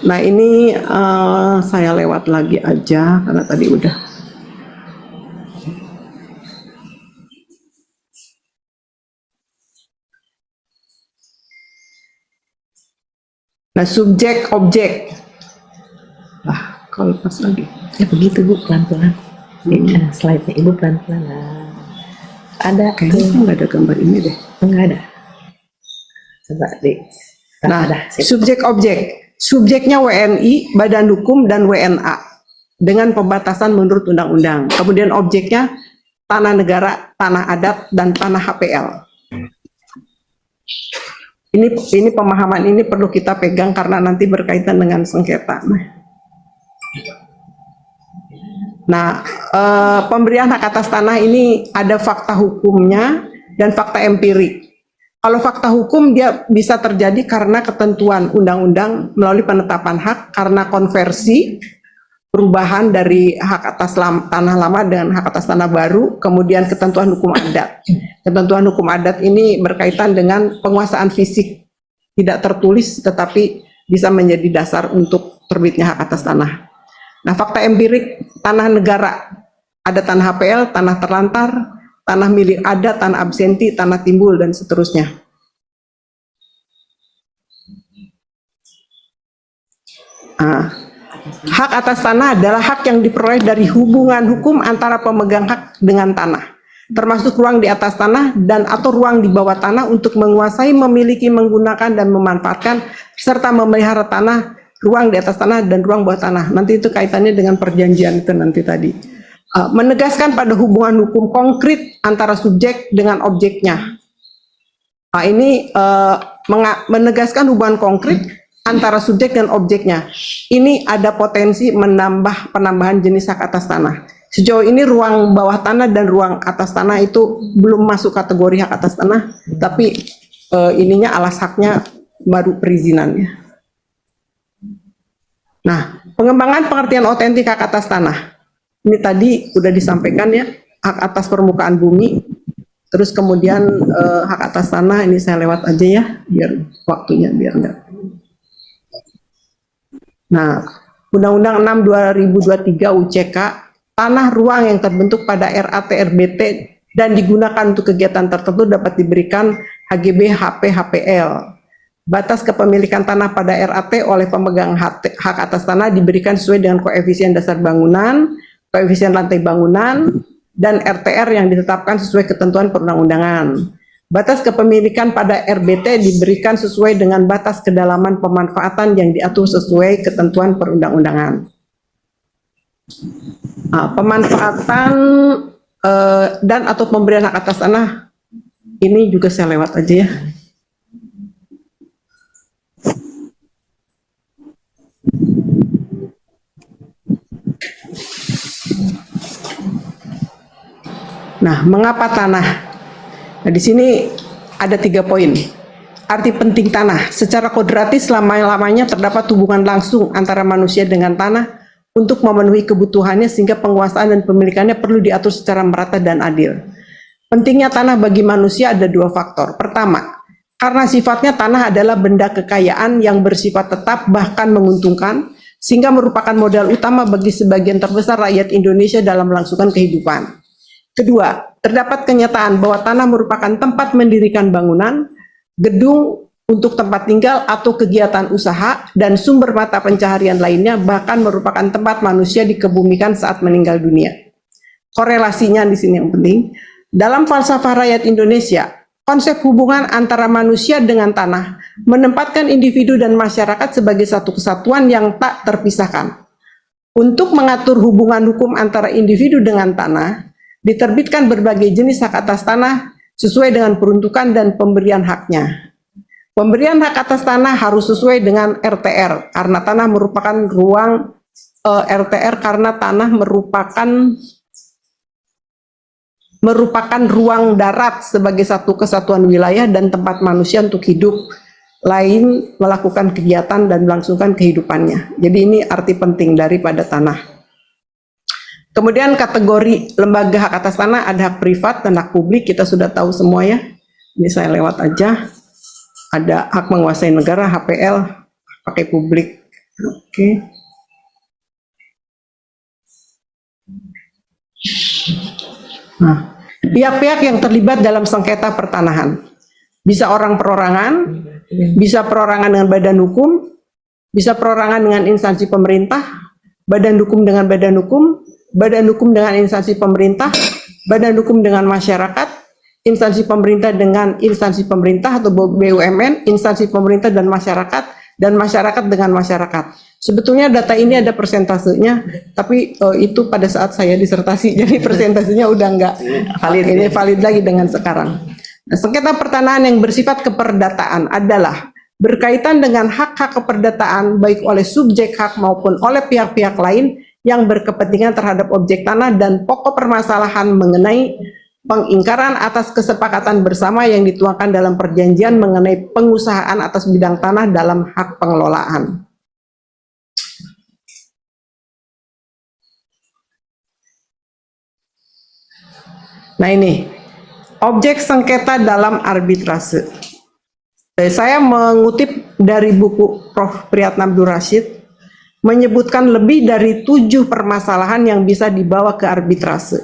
Nah ini saya lewat lagi aja karena tadi udah. Nah subjek objek. Kalau pas lagi. Ya begitu Bu, pelan-pelan. Slide-nya Ibu pelan-pelan. Ada Kayaknya nggak ada gambar ini deh. enggak ada. Coba di. Nah, ada. subjek objek. Subjeknya WNI, Badan Hukum, dan WNA dengan pembatasan menurut undang-undang. Kemudian objeknya tanah negara, tanah adat, dan tanah HPL. Ini pemahaman ini perlu kita pegang karena nanti berkaitan dengan sengketa. Nah, pemberian hak atas tanah ini ada fakta hukumnya dan fakta empirik. Kalau fakta hukum dia bisa terjadi karena ketentuan undang-undang melalui penetapan hak karena konversi, perubahan dari hak atas tanah lama dengan hak atas tanah baru, kemudian ketentuan hukum adat. Ketentuan hukum adat ini berkaitan dengan penguasaan fisik, tidak tertulis tetapi bisa menjadi dasar untuk terbitnya hak atas tanah. Nah, fakta empirik tanah negara, ada tanah HPL, tanah terlantar, tanah milik adat, tanah absenti, tanah timbul, dan seterusnya. Hak atas tanah adalah hak yang diperoleh dari hubungan hukum antara pemegang hak dengan tanah, termasuk ruang di atas tanah dan atau ruang di bawah tanah untuk menguasai, memiliki, menggunakan, dan memanfaatkan, serta memelihara tanah, ruang di atas tanah, dan ruang bawah tanah. Nanti itu kaitannya dengan perjanjian itu nanti tadi. Menegaskan pada hubungan hukum konkret antara subjek dengan objeknya. Nah, ini menegaskan hubungan konkret antara subjek dan objeknya. Ini ada potensi penambahan jenis hak atas tanah. Sejauh ini ruang bawah tanah dan ruang atas tanah itu belum masuk kategori hak atas tanah, tapi ininya alas haknya baru perizinannya. Nah, pengembangan pengertian otentik hak atas tanah. Ini tadi udah disampaikan ya, hak atas permukaan bumi. Terus kemudian hak atas tanah ini saya lewat aja ya, biar waktunya biar enggak. Nah, Undang-Undang 6 2023 UCK, tanah ruang yang terbentuk pada RAT RBT dan digunakan untuk kegiatan tertentu dapat diberikan HGB HP HPL. Batas kepemilikan tanah pada RAT oleh pemegang hak atas tanah diberikan sesuai dengan koefisien dasar bangunan, koefisien lantai bangunan, dan RTR yang ditetapkan sesuai ketentuan perundang-undangan. Batas kepemilikan pada RBT diberikan sesuai dengan batas kedalaman pemanfaatan yang diatur sesuai ketentuan perundang-undangan. Nah, pemanfaatan dan atau pemberian hak atas tanah ini juga saya lewat aja ya. Nah, mengapa tanah? Nah, di sini ada 3 poin. Arti penting tanah. Secara kodratis selama-lamanya terdapat hubungan langsung antara manusia dengan tanah untuk memenuhi kebutuhannya sehingga penguasaan dan pemilikannya perlu diatur secara merata dan adil. Pentingnya tanah bagi manusia ada 2 faktor. Pertama, karena sifatnya tanah adalah benda kekayaan yang bersifat tetap bahkan menguntungkan sehingga merupakan modal utama bagi sebagian terbesar rakyat Indonesia dalam melangsungkan kehidupan. Kedua, terdapat kenyataan bahwa tanah merupakan tempat mendirikan bangunan, gedung untuk tempat tinggal atau kegiatan usaha, dan sumber mata pencaharian lainnya, bahkan merupakan tempat manusia dikebumikan saat meninggal dunia. Korelasinya di sini yang penting. Dalam falsafah rakyat Indonesia, konsep hubungan antara manusia dengan tanah menempatkan individu dan masyarakat sebagai satu kesatuan yang tak terpisahkan. Untuk mengatur hubungan hukum antara individu dengan tanah, diterbitkan berbagai jenis hak atas tanah sesuai dengan peruntukan dan pemberian haknya. Pemberian hak atas tanah harus sesuai dengan RTR karena tanah merupakan ruang RTR karena tanah merupakan ruang darat sebagai satu kesatuan wilayah dan tempat manusia untuk hidup lain melakukan kegiatan dan melangsungkan kehidupannya. Jadi ini arti penting daripada tanah. Kemudian kategori lembaga hak atas tanah ada hak privat dan hak publik, kita sudah tahu semua ya. Ini saya lewat aja. Ada hak menguasai negara, HPL, pakai publik. Oke. Nah, pihak-pihak yang terlibat dalam sengketa pertanahan. Bisa orang perorangan, bisa perorangan dengan badan hukum, bisa perorangan dengan instansi pemerintah, badan hukum dengan badan hukum, badan hukum dengan instansi pemerintah, badan hukum dengan masyarakat, instansi pemerintah dengan instansi pemerintah atau BUMN, instansi pemerintah dan masyarakat dengan masyarakat. Sebetulnya data ini ada persentasenya, tapi itu pada saat saya disertasi, jadi persentasenya udah nggak valid, ini valid lagi dengan sekarang. Nah, sengketa pertanahan yang bersifat keperdataan adalah berkaitan dengan hak-hak keperdataan baik oleh subjek hak maupun oleh pihak-pihak lain yang berkepentingan terhadap objek tanah dan pokok permasalahan mengenai pengingkaran atas kesepakatan bersama yang dituangkan dalam perjanjian mengenai pengusahaan atas bidang tanah dalam hak pengelolaan. Nah ini, objek sengketa dalam arbitrase. Saya mengutip dari buku Prof. Priyatna Abdul Rashid, menyebutkan lebih dari 7 permasalahan yang bisa dibawa ke arbitrase.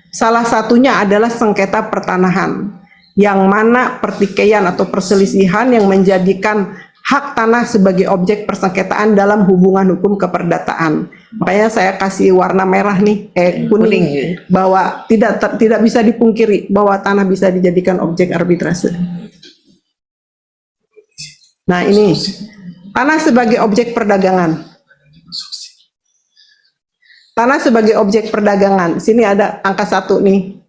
Salah satunya adalah sengketa pertanahan, yang mana pertikaian atau perselisihan yang menjadikan hak tanah sebagai objek persengketaan dalam hubungan hukum keperdataan. Makanya saya kasih warna merah nih, kuning, bahwa tidak bisa dipungkiri bahwa tanah bisa dijadikan objek arbitrase. Nah ini, tanah sebagai objek perdagangan. Tanah sebagai objek perdagangan, sini ada angka 1 nih,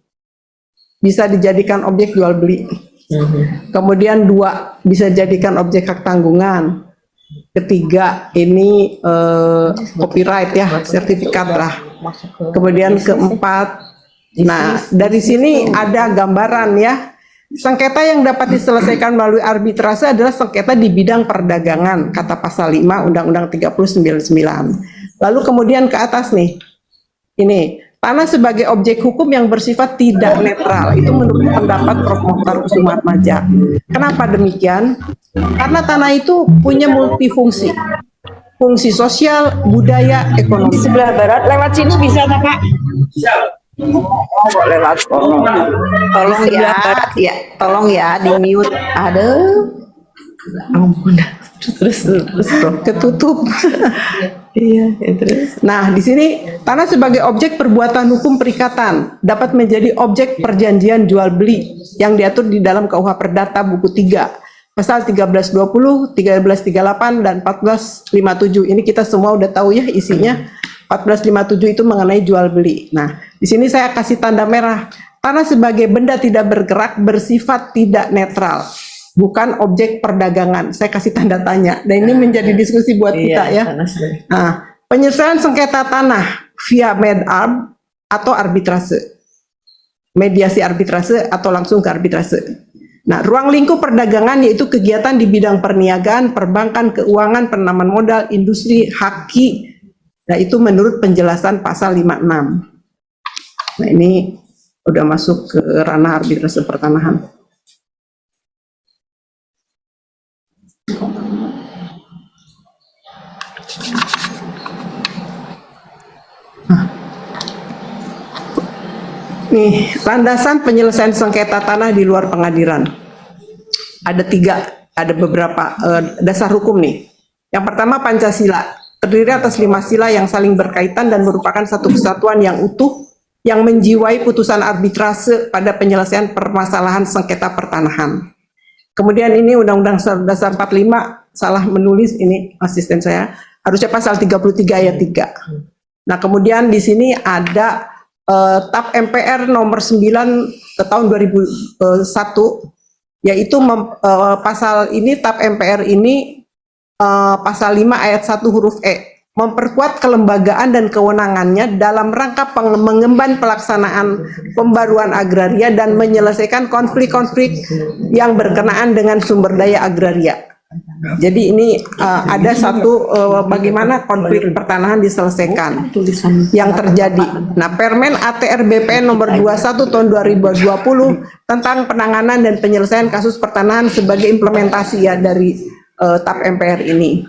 bisa dijadikan objek jual beli. Kemudian 2, bisa dijadikan objek hak tanggungan. Ketiga, ini copyright ya, sertifikat lah. Kemudian keempat, nah dari sini ada gambaran ya. Sengketa yang dapat diselesaikan melalui arbitrase adalah sengketa di bidang perdagangan, kata pasal 5 Undang-Undang 3099. Lalu kemudian ke atas nih, ini tanah sebagai objek hukum yang bersifat tidak netral, itu menurut pendapat Prof. Mokhtar Kusumatmaja. Kenapa demikian? Karena tanah itu punya multifungsi, fungsi sosial, budaya, ekonomi. Di sebelah barat lewat sini bisa tak Pak? Kok lewat kono? Tolong ya, tolong ya di mute. Aduh, ampun. Terus Prof. Ketutup. Iya, terus. Nah, di sini tanah sebagai objek perbuatan hukum perikatan dapat menjadi objek perjanjian jual beli yang diatur di dalam KUH Perdata buku 3, pasal 1320, 1338 dan 1457. Ini kita semua udah tahu ya isinya. 1457 itu mengenai jual beli. Nah, di sini saya kasih tanda merah. Tanah sebagai benda tidak bergerak bersifat tidak netral, bukan objek perdagangan. Saya kasih tanda tanya. Dan ini menjadi diskusi buat kita ya. Nah, penyelesaian sengketa tanah via MEDARB atau arbitrase. Mediasi arbitrase atau langsung ke arbitrase. Nah, ruang lingkup perdagangan yaitu kegiatan di bidang perniagaan, perbankan, keuangan, penanaman modal, industri, haki. Nah, itu menurut penjelasan pasal 56. Nah, ini udah masuk ke ranah arbitrase pertanahan. Nih, landasan penyelesaian sengketa tanah di luar pengadilan. Ada beberapa dasar hukum nih. Yang pertama Pancasila, terdiri atas 5 sila yang saling berkaitan dan merupakan satu kesatuan yang utuh yang menjiwai putusan arbitrase pada penyelesaian permasalahan sengketa pertanahan. Kemudian ini Undang-Undang Dasar 45, salah menulis ini asisten saya, harusnya pasal 33 ayat 3. Nah, kemudian di sini ada TAP MPR nomor 9 tahun 2001, yaitu pasal ini TAP MPR ini pasal 5 ayat 1 huruf E, memperkuat kelembagaan dan kewenangannya dalam rangka mengemban pelaksanaan pembaruan agraria dan menyelesaikan konflik-konflik yang berkenaan dengan sumber daya agraria. Jadi ini ada satu bagaimana konflik pertanahan diselesaikan yang terjadi. Nah, Permen ATR BPN nomor 21 tahun 2020 tentang penanganan dan penyelesaian kasus pertanahan sebagai implementasi ya dari TAP MPR ini.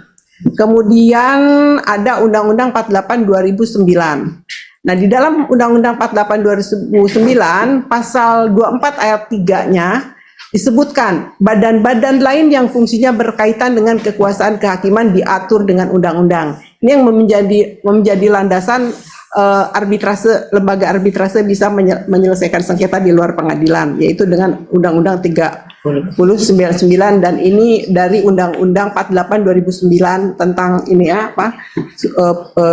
Kemudian ada Undang-Undang 48 2009. Nah, di dalam Undang-Undang 48 2009 pasal 24 ayat 3-nya disebutkan badan-badan lain yang fungsinya berkaitan dengan kekuasaan kehakiman diatur dengan undang-undang. Ini yang menjadi landasan arbitrase, lembaga arbitrase bisa menyelesaikan sengketa di luar pengadilan, yaitu dengan Undang-Undang 3099 dan ini dari Undang-Undang 48 2009 tentang ini ya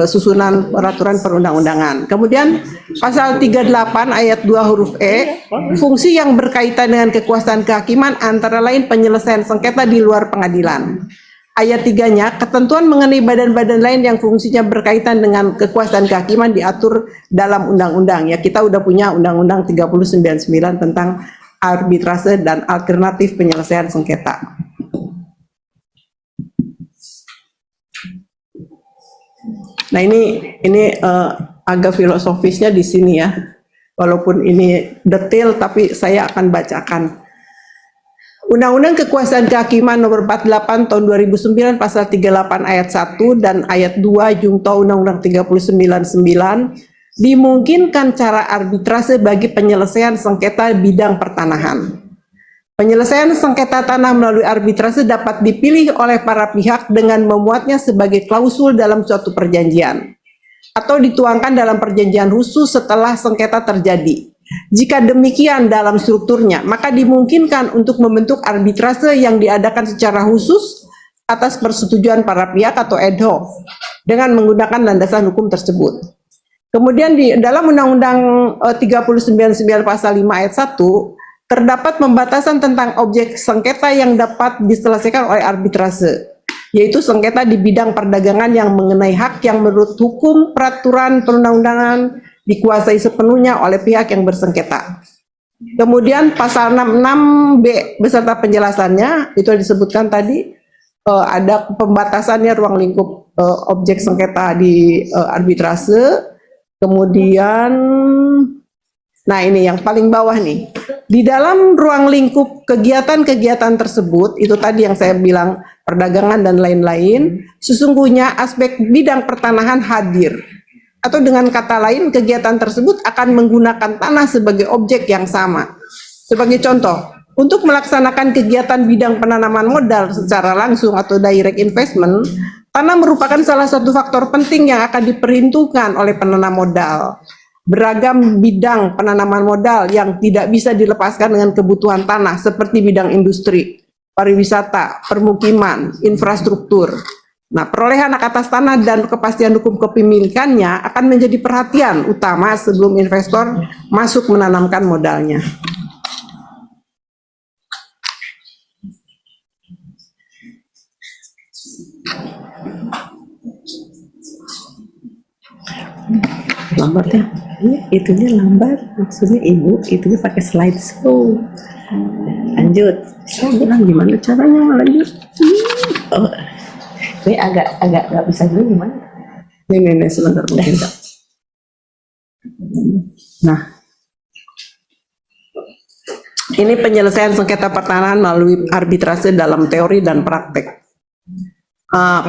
susunan peraturan perundang-undangan. Kemudian pasal 38 ayat 2 huruf E, fungsi yang berkaitan dengan kekuasaan kehakiman antara lain penyelesaian sengketa di luar pengadilan. Ayat 3-nya, ketentuan mengenai badan-badan lain yang fungsinya berkaitan dengan kekuasaan kehakiman diatur dalam undang-undang. Ya, kita udah punya Undang-Undang 3099 tentang arbitrase dan alternatif penyelesaian sengketa. Nah, ini agak filosofisnya di sini ya. Walaupun ini detail tapi saya akan bacakan. Undang-Undang Kekuasaan Kehakiman nomor 48 tahun 2009 pasal 38 ayat 1 dan ayat 2 Jungto Undang-Undang 3099 dimungkinkan cara arbitrase bagi penyelesaian sengketa bidang pertanahan. Penyelesaian sengketa tanah melalui arbitrase dapat dipilih oleh para pihak dengan memuatnya sebagai klausul dalam suatu perjanjian atau dituangkan dalam perjanjian khusus setelah sengketa terjadi. Jika demikian dalam strukturnya, maka dimungkinkan untuk membentuk arbitrase yang diadakan secara khusus atas persetujuan para pihak atau ad hoc dengan menggunakan landasan hukum tersebut. Kemudian di dalam Undang-Undang 3099 pasal 5 ayat 1 terdapat pembatasan tentang objek sengketa yang dapat diselesaikan oleh arbitrase. yaitu sengketa di bidang perdagangan yang mengenai hak yang menurut hukum peraturan perundang-undangan dikuasai sepenuhnya oleh pihak yang bersengketa. Kemudian pasal 66B beserta penjelasannya itu disebutkan tadi ada pembatasannya ruang lingkup objek sengketa di arbitrase. Kemudian, nah ini yang paling bawah nih, di dalam ruang lingkup kegiatan-kegiatan tersebut, itu tadi yang saya bilang perdagangan dan lain-lain, sesungguhnya aspek bidang pertanahan hadir. Atau dengan kata lain, kegiatan tersebut akan menggunakan tanah sebagai objek yang sama. Sebagai contoh, untuk melaksanakan kegiatan bidang penanaman modal secara langsung atau direct investment, tanah merupakan salah satu faktor penting yang akan diperhitungkan oleh penanam modal. Beragam bidang penanaman modal yang tidak bisa dilepaskan dengan kebutuhan tanah seperti bidang industri, pariwisata, permukiman, infrastruktur. Nah, perolehan hak atas tanah dan kepastian hukum kepemilikannya akan menjadi perhatian utama sebelum investor masuk menanamkan modalnya. Lambat ya, itunya lambat, maksudnya ibu itunya pakai slideshow. Lanjut. Saya bilang gimana caranya lanjut? Oh, ini agak nggak bisa dulu gimana? Nih, sebentar mungkin. Nah, ini penyelesaian sengketa pertanahan melalui arbitrase dalam teori dan praktek.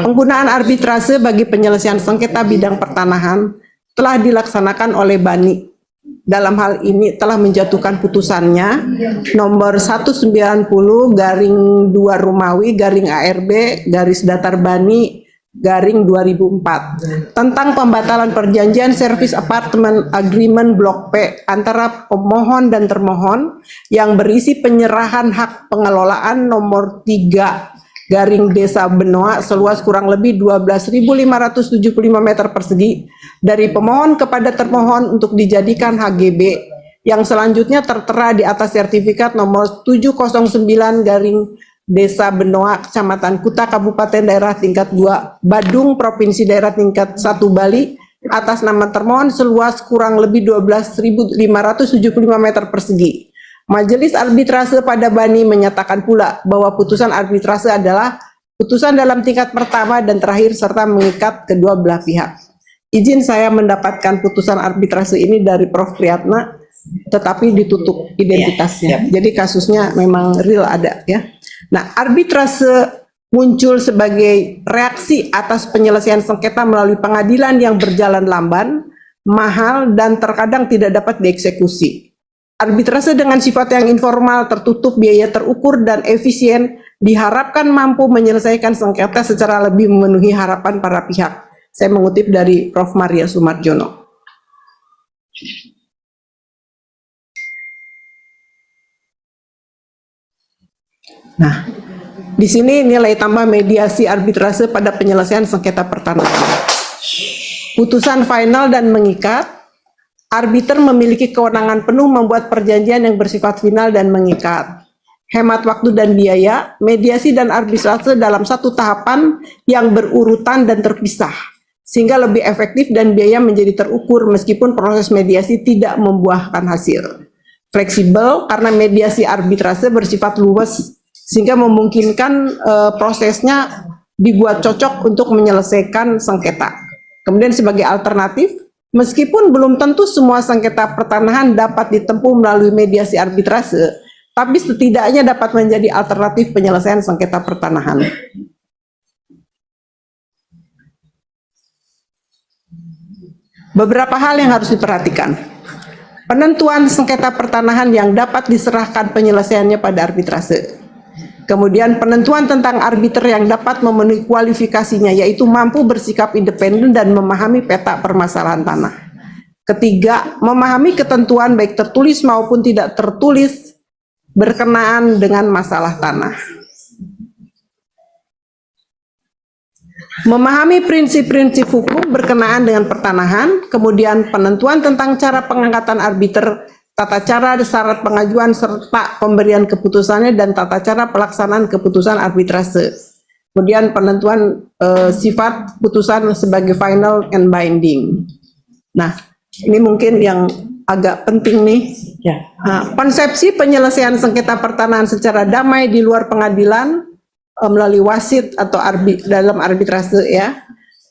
Penggunaan arbitrase bagi penyelesaian sengketa bidang pertanahan telah dilaksanakan oleh BANI. Dalam hal ini telah menjatuhkan putusannya nomor 190/2 Romawi /ARB /BANI/2004 tentang pembatalan perjanjian service apartment agreement blok P antara pemohon dan termohon yang berisi penyerahan hak pengelolaan nomor 3 Desa Benoa seluas kurang lebih 12.575 meter persegi dari pemohon kepada termohon untuk dijadikan HGB yang selanjutnya tertera di atas sertifikat nomor 709 Desa Benoa, Kecamatan Kuta, Kabupaten Daerah Tingkat 2 Badung, Provinsi Daerah Tingkat 1 Bali atas nama termohon seluas kurang lebih 12.575 meter persegi. Majelis arbitrase pada BANI menyatakan pula bahwa putusan arbitrase adalah putusan dalam tingkat pertama dan terakhir serta mengikat kedua belah pihak. Izin saya mendapatkan putusan arbitrase ini dari Prof. Priyatna, tetapi ditutup identitasnya. Jadi kasusnya memang real ada ya. Nah, arbitrase muncul sebagai reaksi atas penyelesaian sengketa melalui pengadilan yang berjalan lamban, mahal, dan terkadang tidak dapat dieksekusi. Arbitrase dengan sifat yang informal, tertutup, biaya terukur, dan efisien diharapkan mampu menyelesaikan sengketa secara lebih memenuhi harapan para pihak. Saya mengutip dari Prof. Maria Sumarjono. Nah, di sini nilai tambah mediasi arbitrase pada penyelesaian sengketa pertanahan. Putusan final dan mengikat. Arbiter memiliki kewenangan penuh membuat perjanjian yang bersifat final dan mengikat. Hemat waktu dan biaya, mediasi dan arbitrase dalam satu tahapan yang berurutan dan terpisah, sehingga lebih efektif dan biaya menjadi terukur meskipun proses mediasi tidak membuahkan hasil. Fleksibel karena mediasi arbitrase bersifat luas, sehingga memungkinkan prosesnya dibuat cocok untuk menyelesaikan sengketa. Kemudian sebagai alternatif, meskipun belum tentu semua sengketa pertanahan dapat ditempuh melalui mediasi arbitrase, tapi setidaknya dapat menjadi alternatif penyelesaian sengketa pertanahan. Beberapa hal yang harus diperhatikan. Penentuan sengketa pertanahan yang dapat diserahkan penyelesaiannya pada arbitrase. Kemudian penentuan tentang arbiter yang dapat memenuhi kualifikasinya, yaitu mampu bersikap independen dan memahami peta permasalahan tanah. Ketiga, memahami ketentuan baik tertulis maupun tidak tertulis berkenaan dengan masalah tanah. Memahami prinsip-prinsip hukum berkenaan dengan pertanahan, kemudian penentuan tentang cara pengangkatan arbiter, tata cara syarat pengajuan serta pemberian keputusannya, dan tata cara pelaksanaan keputusan arbitrase. Kemudian penentuan sifat putusan sebagai final and binding. Nah, ini mungkin yang agak penting nih. Ya. Konsepsi penyelesaian sengketa pertanahan secara damai di luar pengadilan melalui wasit atau dalam arbitrase ya.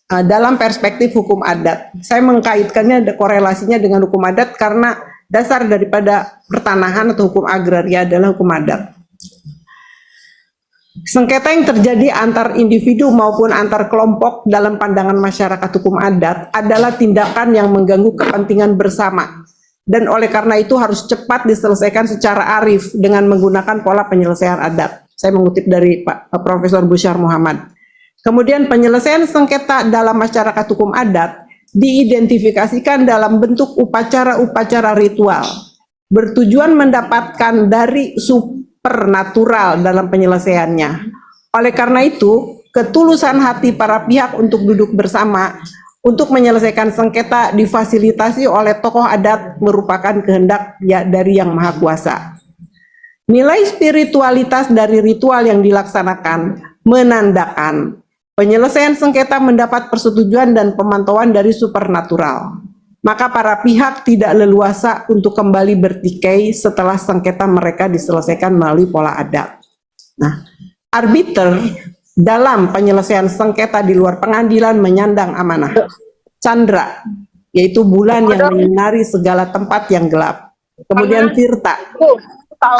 Dalam perspektif hukum adat. Saya mengkaitkannya korelasinya dengan hukum adat karena dasar daripada pertanahan atau hukum agraria adalah hukum adat. Sengketa yang terjadi antar individu maupun antar kelompok dalam pandangan masyarakat hukum adat adalah tindakan yang mengganggu kepentingan bersama. Dan oleh karena itu harus cepat diselesaikan secara arif dengan menggunakan pola penyelesaian adat. Saya mengutip dari Pak Profesor Busyar Muhammad. Kemudian penyelesaian sengketa dalam masyarakat hukum adat diidentifikasikan dalam bentuk upacara-upacara ritual, bertujuan mendapatkan dari supernatural dalam penyelesaiannya. Oleh karena itu, ketulusan hati para pihak untuk duduk bersama untuk menyelesaikan sengketa difasilitasi oleh tokoh adat merupakan kehendak dari Yang Maha Kuasa. Nilai spiritualitas dari ritual yang dilaksanakan menandakan penyelesaian sengketa mendapat persetujuan dan pemantauan dari supernatural. Maka para pihak tidak leluasa untuk kembali bertikai setelah sengketa mereka diselesaikan melalui pola adat. Nah, arbiter dalam penyelesaian sengketa di luar pengadilan menyandang amanah. Candra, yaitu bulan yang menyinari segala tempat yang gelap. Kemudian tirta,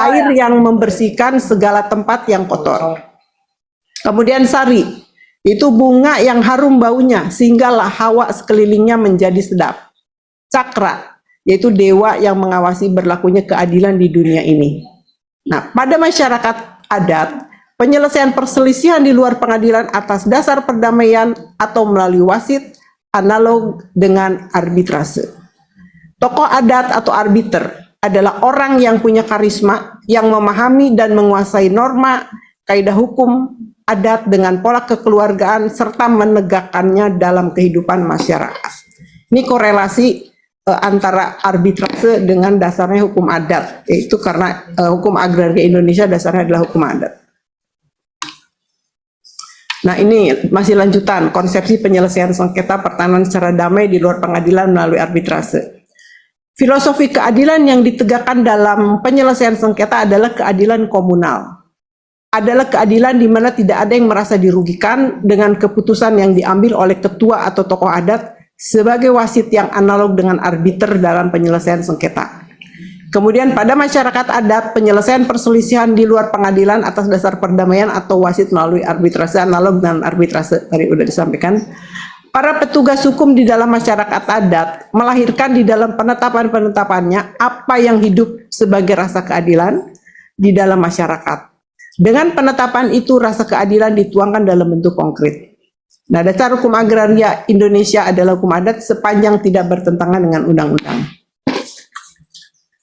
air yang membersihkan segala tempat yang kotor. Kemudian sari, itu bunga yang harum baunya sehinggalah hawa sekelilingnya menjadi sedap. Cakra, yaitu dewa yang mengawasi berlakunya keadilan di dunia ini. Nah, pada masyarakat adat, penyelesaian perselisihan di luar pengadilan atas dasar perdamaian atau melalui wasit analog dengan arbitrase. Tokoh adat atau arbiter adalah orang yang punya karisma, yang memahami dan menguasai norma, kaidah hukum, adat dengan pola kekeluargaan serta menegakkannya dalam kehidupan masyarakat. Ini korelasi antara arbitrase dengan dasarnya hukum adat, yaitu karena hukum agraria Indonesia dasarnya adalah hukum adat. Nah, ini masih lanjutan konsepsi penyelesaian sengketa pertanahan secara damai di luar pengadilan melalui arbitrase. Filosofi keadilan yang ditegakkan dalam penyelesaian sengketa adalah keadilan komunal. Adalah keadilan di mana tidak ada yang merasa dirugikan dengan keputusan yang diambil oleh ketua atau tokoh adat sebagai wasit yang analog dengan arbiter dalam penyelesaian sengketa. Kemudian pada masyarakat adat, penyelesaian perselisihan di luar pengadilan atas dasar perdamaian atau wasit melalui arbitrase analog dengan arbitrase tadi sudah disampaikan. Para petugas hukum di dalam masyarakat adat melahirkan di dalam penetapan-penetapannya apa yang hidup sebagai rasa keadilan di dalam masyarakat. Dengan penetapan itu rasa keadilan dituangkan dalam bentuk konkret. Nah, dasar hukum agraria Indonesia adalah hukum adat sepanjang tidak bertentangan dengan undang-undang.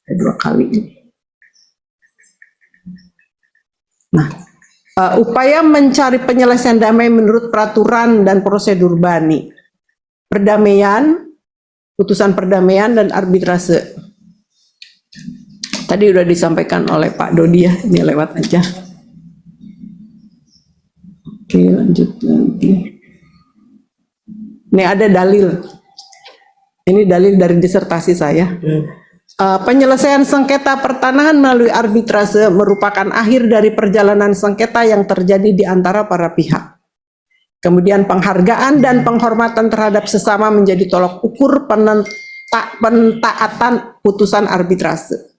Dua kali. Nah, upaya mencari penyelesaian damai menurut peraturan dan prosedur BANI, perdamaian, putusan perdamaian dan arbitrase. Tadi sudah disampaikan oleh Pak Dodi ya, ini lewat aja. Oke, lanjut lagi. Ini ada dalil. Ini dalil dari disertasi saya. Penyelesaian sengketa pertanahan melalui arbitrase merupakan akhir dari perjalanan sengketa yang terjadi di antara para pihak. Kemudian penghargaan dan penghormatan terhadap sesama menjadi tolok ukur pentaatan putusan arbitrase.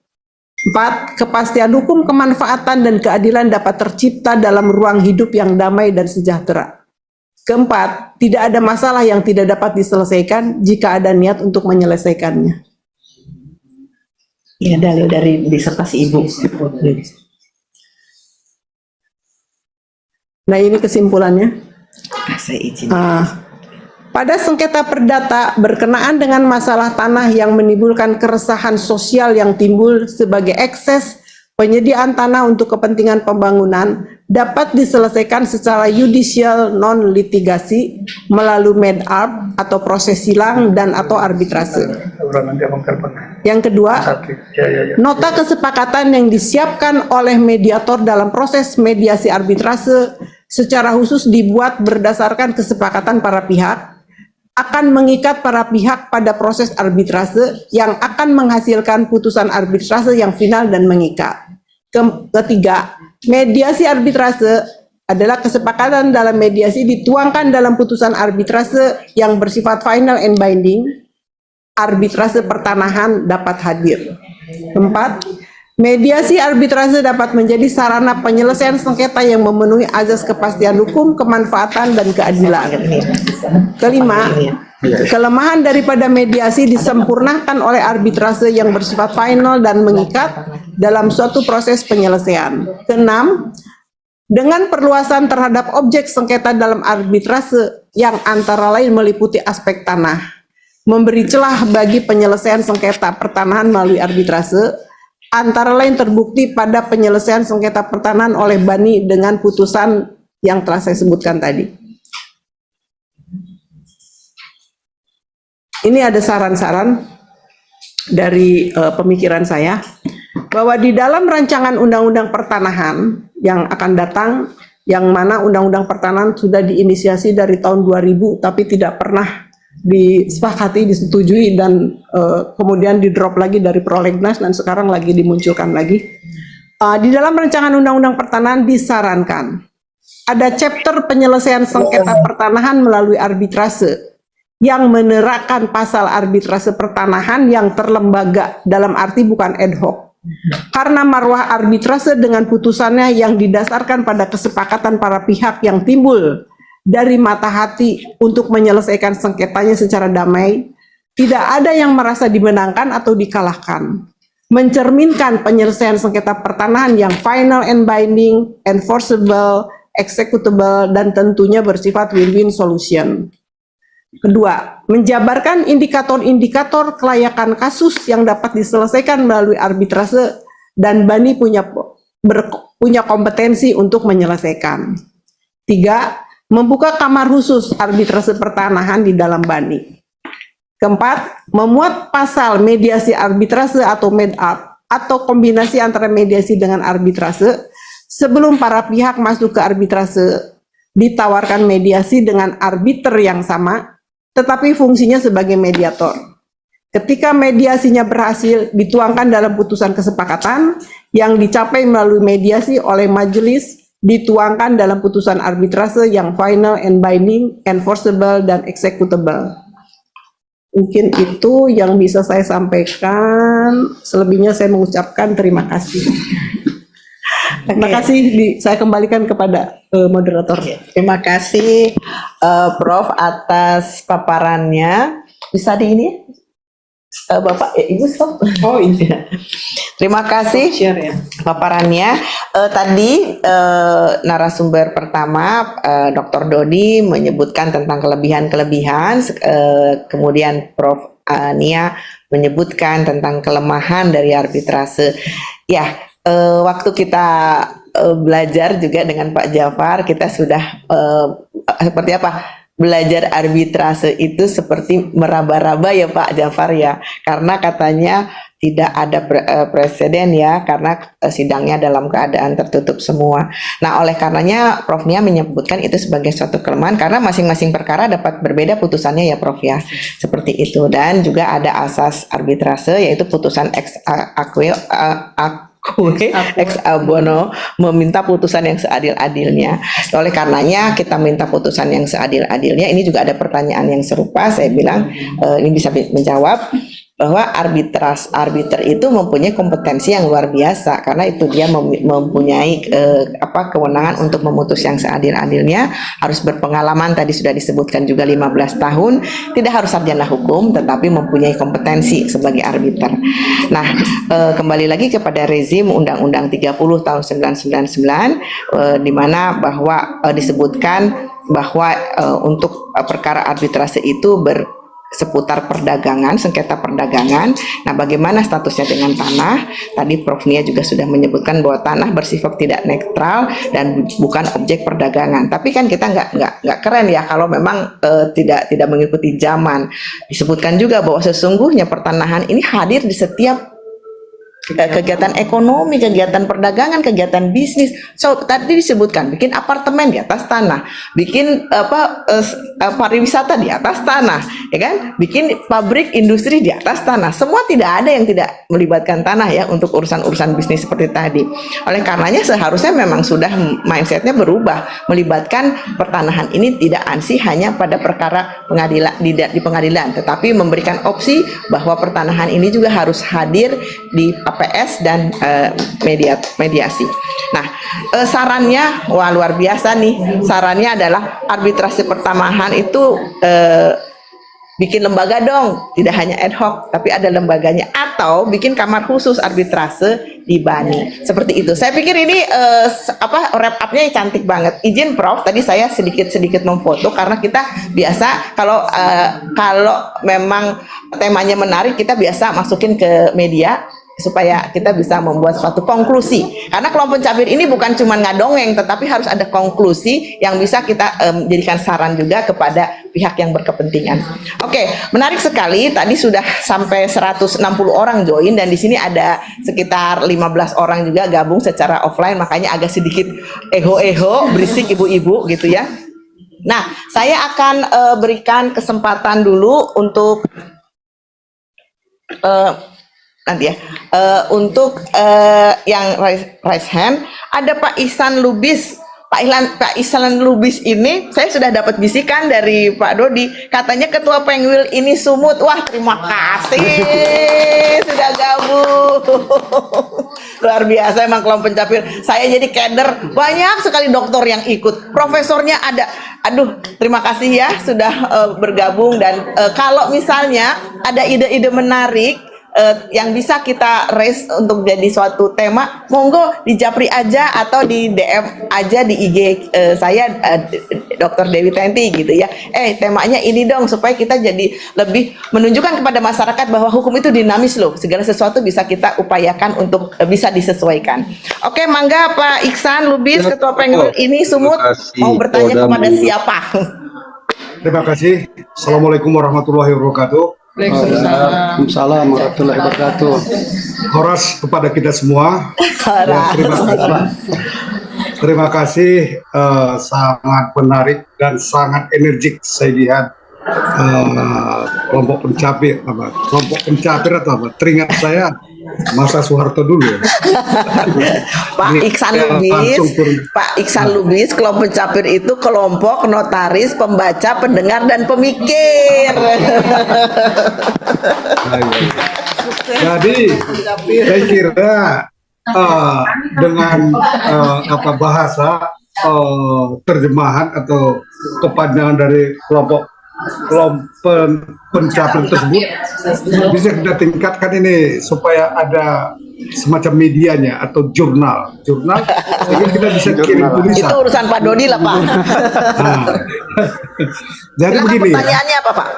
4. Kepastian hukum, kemanfaatan, dan keadilan dapat tercipta dalam ruang hidup yang damai dan sejahtera. Keempat, tidak ada masalah yang tidak dapat diselesaikan jika ada niat untuk menyelesaikannya. Ya, dalil dari disertasi Ibu. Nah, ini kesimpulannya. Saya izin. Pada sengketa perdata berkenaan dengan masalah tanah yang menimbulkan keresahan sosial yang timbul sebagai ekses penyediaan tanah untuk kepentingan pembangunan dapat diselesaikan secara yudisial non litigasi melalui made-up atau proses silang dan atau arbitrase. Yang kedua, nota kesepakatan yang disiapkan oleh mediator dalam proses mediasi arbitrase secara khusus dibuat berdasarkan kesepakatan para pihak, akan mengikat para pihak pada proses arbitrase yang akan menghasilkan putusan arbitrase yang final dan mengikat. Ketiga, mediasi arbitrase adalah kesepakatan dalam mediasi dituangkan dalam putusan arbitrase yang bersifat final and binding. Arbitrase pertanahan dapat hadir. Keempat, mediasi arbitrase dapat menjadi sarana penyelesaian sengketa yang memenuhi azas kepastian hukum, kemanfaatan, dan keadilan. Kelima, kelemahan daripada mediasi disempurnakan oleh arbitrase yang bersifat final dan mengikat dalam suatu proses penyelesaian. Keenam, dengan perluasan terhadap objek sengketa dalam arbitrase yang antara lain meliputi aspek tanah, memberi celah bagi penyelesaian sengketa pertanahan melalui arbitrase, antara lain terbukti pada penyelesaian sengketa pertanahan oleh Bani dengan putusan yang telah saya sebutkan tadi. Ini ada saran-saran dari pemikiran saya, bahwa di dalam rancangan undang-undang pertanahan yang akan datang, yang mana undang-undang pertanahan sudah diinisiasi dari tahun 2000 tapi tidak pernah disepakati, disetujui, dan kemudian di drop lagi dari prolegnas dan sekarang lagi dimunculkan lagi. Di dalam rancangan undang-undang pertanahan disarankan ada chapter penyelesaian sengketa pertanahan melalui arbitrase yang menerapkan pasal arbitrase pertanahan yang terlembaga, dalam arti bukan ad hoc. Karena marwah arbitrase dengan putusannya yang didasarkan pada kesepakatan para pihak yang timbul dari mata hati untuk menyelesaikan sengketanya secara damai, tidak ada yang merasa dimenangkan atau dikalahkan. Mencerminkan penyelesaian sengketa pertanahan yang final and binding, enforceable, executable, dan tentunya bersifat win-win solution. Kedua, menjabarkan indikator-indikator kelayakan kasus yang dapat diselesaikan melalui arbitrase dan Bani punya kompetensi untuk menyelesaikan. Tiga, membuka kamar khusus arbitrase pertanahan di dalam Bani. Keempat, memuat pasal mediasi arbitrase atau med-art atau kombinasi antara mediasi dengan arbitrase sebelum para pihak masuk ke arbitrase, ditawarkan mediasi dengan arbiter yang sama tetapi fungsinya sebagai mediator. Ketika mediasinya berhasil, dituangkan dalam putusan kesepakatan yang dicapai melalui mediasi oleh majelis, dituangkan dalam putusan arbitrase yang final and binding, enforceable, dan executable. Mungkin itu yang bisa saya sampaikan. Selebihnya saya mengucapkan terima kasih. Terima kasih, saya kembalikan kepada moderator. Terima kasih Prof atas paparannya. Bisa di ini? Bapak, Ibu stop. Oh iya. Terima kasih paparannya. Tadi narasumber pertama Dr. Dodi menyebutkan tentang kelebihan-kelebihan, kemudian Prof Nia menyebutkan tentang kelemahan dari arbitrase. Ya, waktu kita belajar juga dengan Pak Jafar, kita sudah seperti apa? Belajar arbitrase itu seperti meraba-raba ya Pak Jafar ya, karena katanya tidak ada presiden ya, karena sidangnya dalam keadaan tertutup semua. Nah, oleh karenanya Prof Nia menyebutkan itu sebagai suatu kelemahan karena masing-masing perkara dapat berbeda putusannya ya Prof ya, seperti itu. Dan juga ada asas arbitrase yaitu putusan ex abono, meminta putusan yang seadil-adilnya. Oleh karenanya kita minta putusan yang seadil-adilnya. Ini juga ada pertanyaan yang serupa. Saya bilang ini bisa menjawab bahwa arbiter itu mempunyai kompetensi yang luar biasa karena itu dia mempunyai kewenangan untuk memutus yang seadil-adilnya, harus berpengalaman, tadi sudah disebutkan juga 15 tahun, tidak harus sarjana hukum tetapi mempunyai kompetensi sebagai arbiter. Nah, kembali lagi kepada rezim Undang-Undang 30 tahun 1999 di mana bahwa disebutkan bahwa untuk perkara arbitrase itu seputar perdagangan, sengketa perdagangan. Nah, bagaimana statusnya dengan tanah? Tadi Prof Nia juga sudah menyebutkan bahwa tanah bersifat tidak netral dan bukan objek perdagangan. Tapi kan kita nggak keren ya kalau memang tidak mengikuti zaman. Disebutkan juga bahwa sesungguhnya pertanahan ini hadir di setiap kegiatan ekonomi, kegiatan perdagangan, kegiatan bisnis. So tadi disebutkan bikin apartemen di atas tanah, bikin pariwisata di atas tanah, ya kan? Bikin pabrik industri di atas tanah. Semua tidak ada yang tidak melibatkan tanah ya untuk urusan-urusan bisnis seperti tadi. Oleh karenanya seharusnya memang sudah mindsetnya berubah, melibatkan pertanahan ini tidak ansih hanya pada perkara pengadilan di pengadilan, tetapi memberikan opsi bahwa pertanahan ini juga harus hadir di APS dan mediasi. Nah, sarannya, wah luar biasa nih. Sarannya adalah arbitrasi pertanahan itu bikin lembaga dong, tidak hanya ad hoc, tapi ada lembaganya, atau bikin kamar khusus arbitrase di BANI. Seperti itu. Saya pikir ini wrap up-nya cantik banget. Izin Prof, tadi saya sedikit memfoto karena kita biasa kalau memang temanya menarik, kita biasa masukin ke media supaya kita bisa membuat suatu konklusi. Karena kelompok pencapir ini bukan cuma ngadongeng, tetapi harus ada konklusi yang bisa kita jadikan saran juga kepada pihak yang berkepentingan. Oke, menarik sekali. Tadi sudah sampai 160 orang join dan di sini ada sekitar 15 orang juga gabung secara offline, makanya agak sedikit eho-eho, berisik ibu-ibu gitu ya. Nah, saya akan berikan kesempatan dulu untuk nanti ya, untuk yang raise hand, ada Pak Ihsan Lubis. Pak Ihsan Lubis ini, saya sudah dapat bisikan dari Pak Dodi, katanya ketua Pengwil ini sumut. Wah, terima kasih sudah gabung. Luar biasa emang kelompok pencapir. Saya jadi kader, banyak sekali dokter yang ikut, profesornya ada. Aduh, terima kasih ya sudah bergabung, dan kalau misalnya ada ide-ide menarik yang bisa kita raise untuk jadi suatu tema, monggo di Japri aja atau di DM aja di IG saya Dr. Dewi Tenti gitu ya. Temanya ini dong, supaya kita jadi lebih menunjukkan kepada masyarakat bahwa hukum itu dinamis loh. Segala sesuatu bisa kita upayakan untuk bisa disesuaikan. Oke, mangga Pak Ihsan Lubis, Ketua Pengwil ini sumut, mau bertanya kepada siapa? Terima kasih. Assalamualaikum warahmatullahi wabarakatuh. Waalaikumsalam warahmatullahi wabarakatuh. Horas kepada kita semua. Ya, terima kasih. Sangat menarik dan sangat energik saya lihat kelompok pencapir atau apa? Teringat saya masa Soeharto dulu. Pak Ihsan Lubis, kelompok pencapir itu kelompok notaris, pembaca, pendengar, dan pemikir. Jadi saya kira dengan bahasa terjemahan atau kepanjangan dari kelompok pencapir tersebut bisa kita tingkatkan ini supaya ada semacam medianya atau jurnal sehingga kita bisa kirim tulisan. Itu urusan Pak Dodi lah Pak. Nah, jadi silakan, begini. Pertanyaannya apa Pak?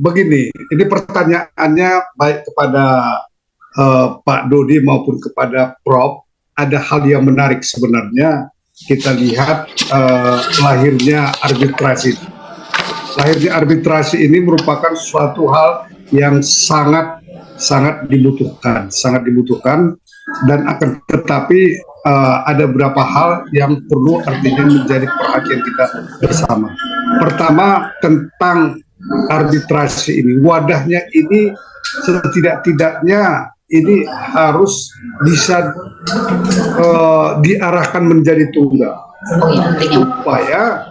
Begini, ini pertanyaannya baik kepada Pak Dodi maupun kepada Prof. Ada hal yang menarik sebenarnya. Kita lihat lahirnya arbitrasi. Lahirnya arbitrasi ini merupakan suatu hal yang sangat dibutuhkan, dan akan tetapi ada beberapa hal yang perlu artinya menjadi perhatian kita bersama. Pertama, tentang arbitrasi ini, wadahnya ini setidak-tidaknya ini harus bisa diarahkan menjadi tunggal supaya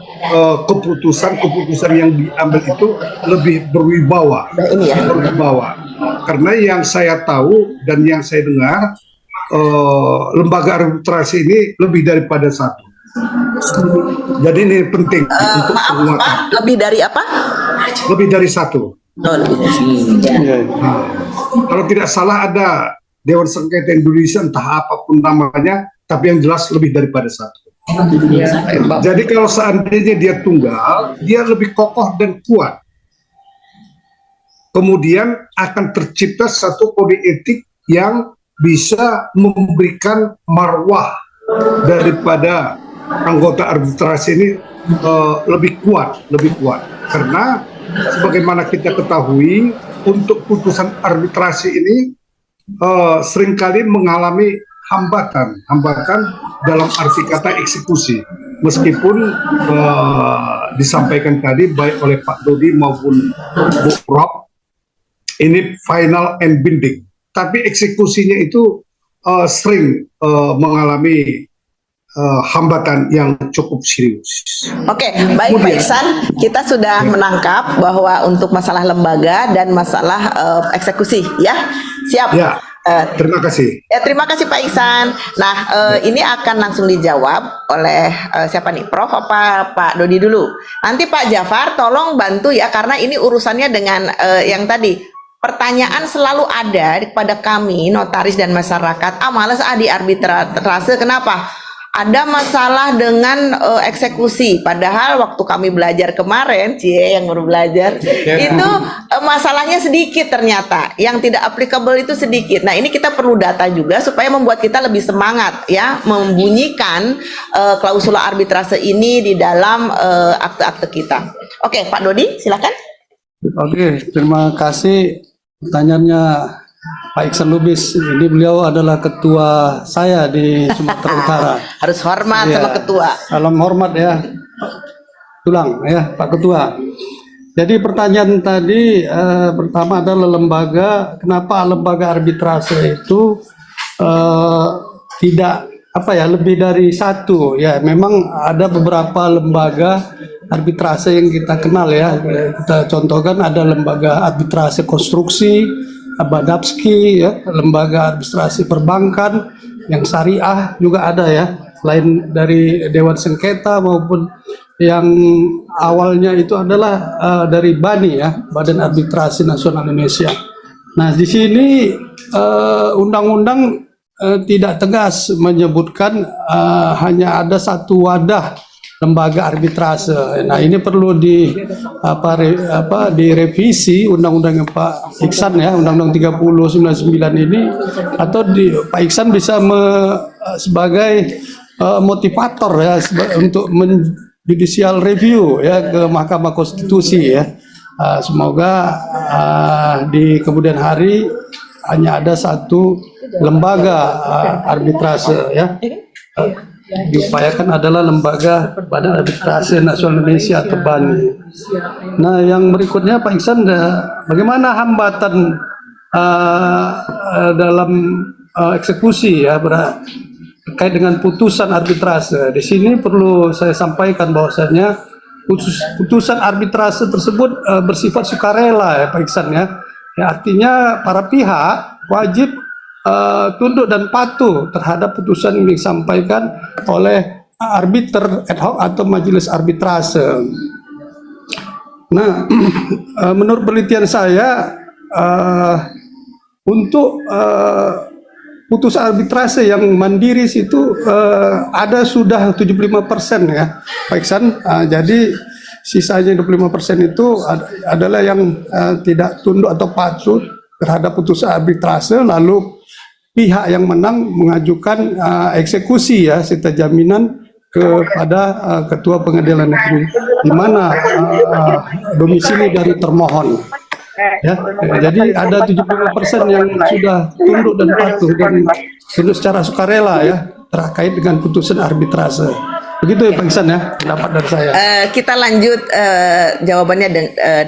keputusan yang diambil itu lebih berwibawa. Karena yang saya tahu dan yang saya dengar, lembaga arbitrasi ini lebih daripada satu. Jadi ini penting untuk penguatan. Lebih dari apa? Lebih dari satu. Kalau tidak salah ada Dewan Sengketa Indonesia, entah apapun namanya, tapi yang jelas lebih daripada satu. Jadi kalau seandainya dia tunggal, dia lebih kokoh dan kuat. Kemudian akan tercipta satu kode etik yang bisa memberikan marwah daripada anggota arbitrasi ini lebih kuat. Karena sebagaimana kita ketahui, untuk putusan arbitrasi ini seringkali mengalami hambatan dalam arti kata eksekusi. Meskipun disampaikan tadi baik oleh Pak Dodi maupun Bu Prof, ini final and binding, tapi eksekusinya itu sering mengalami hambatan yang cukup serius. Oke, baik Pak Iksan, kita sudah menangkap bahwa untuk masalah lembaga dan masalah eksekusi, ya, siap. Ya, terima kasih. Ya, terima kasih Pak Iksan. Nah, ini akan langsung dijawab oleh siapa nih, Prof apa Pak Dodi dulu? Nanti Pak Jafar tolong bantu ya, karena ini urusannya dengan yang tadi. Pertanyaan selalu ada kepada kami, notaris dan masyarakat, males di arbitrase, kenapa? Ada masalah dengan eksekusi, padahal waktu kami belajar kemarin, yang baru belajar, itu masalahnya sedikit ternyata, yang tidak applicable itu sedikit. Nah, ini kita perlu data juga supaya membuat kita lebih semangat ya, membunyikan klausula arbitrase ini di dalam akte-akte kita. Oke, Pak Dodi, silakan. Oke, terima kasih. Pertanyaannya Pak Iksan Lubis, ini beliau adalah ketua saya di Sumatera Utara. Harus hormat Ya, sama ketua. salam hormat ya, tulang ya Pak Ketua. Jadi pertanyaan tadi pertama adalah lembaga, kenapa lembaga arbitrase itu tidak lebih dari satu ya. Memang ada beberapa lembaga arbitrase yang kita kenal ya. Kita contohkan ada lembaga arbitrase konstruksi, Abadapski ya, lembaga administrasi perbankan yang syariah juga ada ya, selain dari Dewan Sengketa maupun yang awalnya itu adalah dari BANI ya, Badan Arbitrasi Nasional Indonesia. Nah, di sini undang-undang tidak tegas menyebutkan hanya ada satu wadah lembaga arbitrase. Nah, ini perlu direvisi undang-undang Pak Iksan ya, Undang-Undang 3099 ini, atau Pak Iksan bisa sebagai motivator ya untuk judicial review ya ke Mahkamah Konstitusi ya. Semoga di kemudian hari hanya ada satu lembaga arbitrase ya. Diupayakan adalah lembaga Badan Arbitrasi Nasional Indonesia atau BANI. Nah, yang berikutnya Pak Iksan, bagaimana hambatan dalam eksekusi ya terkait dengan putusan arbitrase? Di sini perlu saya sampaikan bahwasanya putusan arbitrase tersebut bersifat sukarela ya Pak Iksan ya. Artinya para pihak wajib tunduk dan patuh terhadap putusan yang disampaikan oleh arbiter ad hoc atau majelis arbitrase. Nah, menurut penelitian saya untuk putusan arbitrase yang mandiri itu ada sudah 75% ya Pak Iksan. Jadi sisanya 25% itu adalah yang tidak tunduk atau patuh terhadap putusan arbitrase, lalu pihak yang menang mengajukan eksekusi ya serta jaminan kepada ketua pengadilan negeri di mana domisili dari termohon ya. Jadi ada 75% yang sudah tunduk dan patuh dan tunduk secara sukarela ya terkait dengan putusan arbitrase. Begitu ya Pak Iksan ya pendapat dari saya. Kita lanjut jawabannya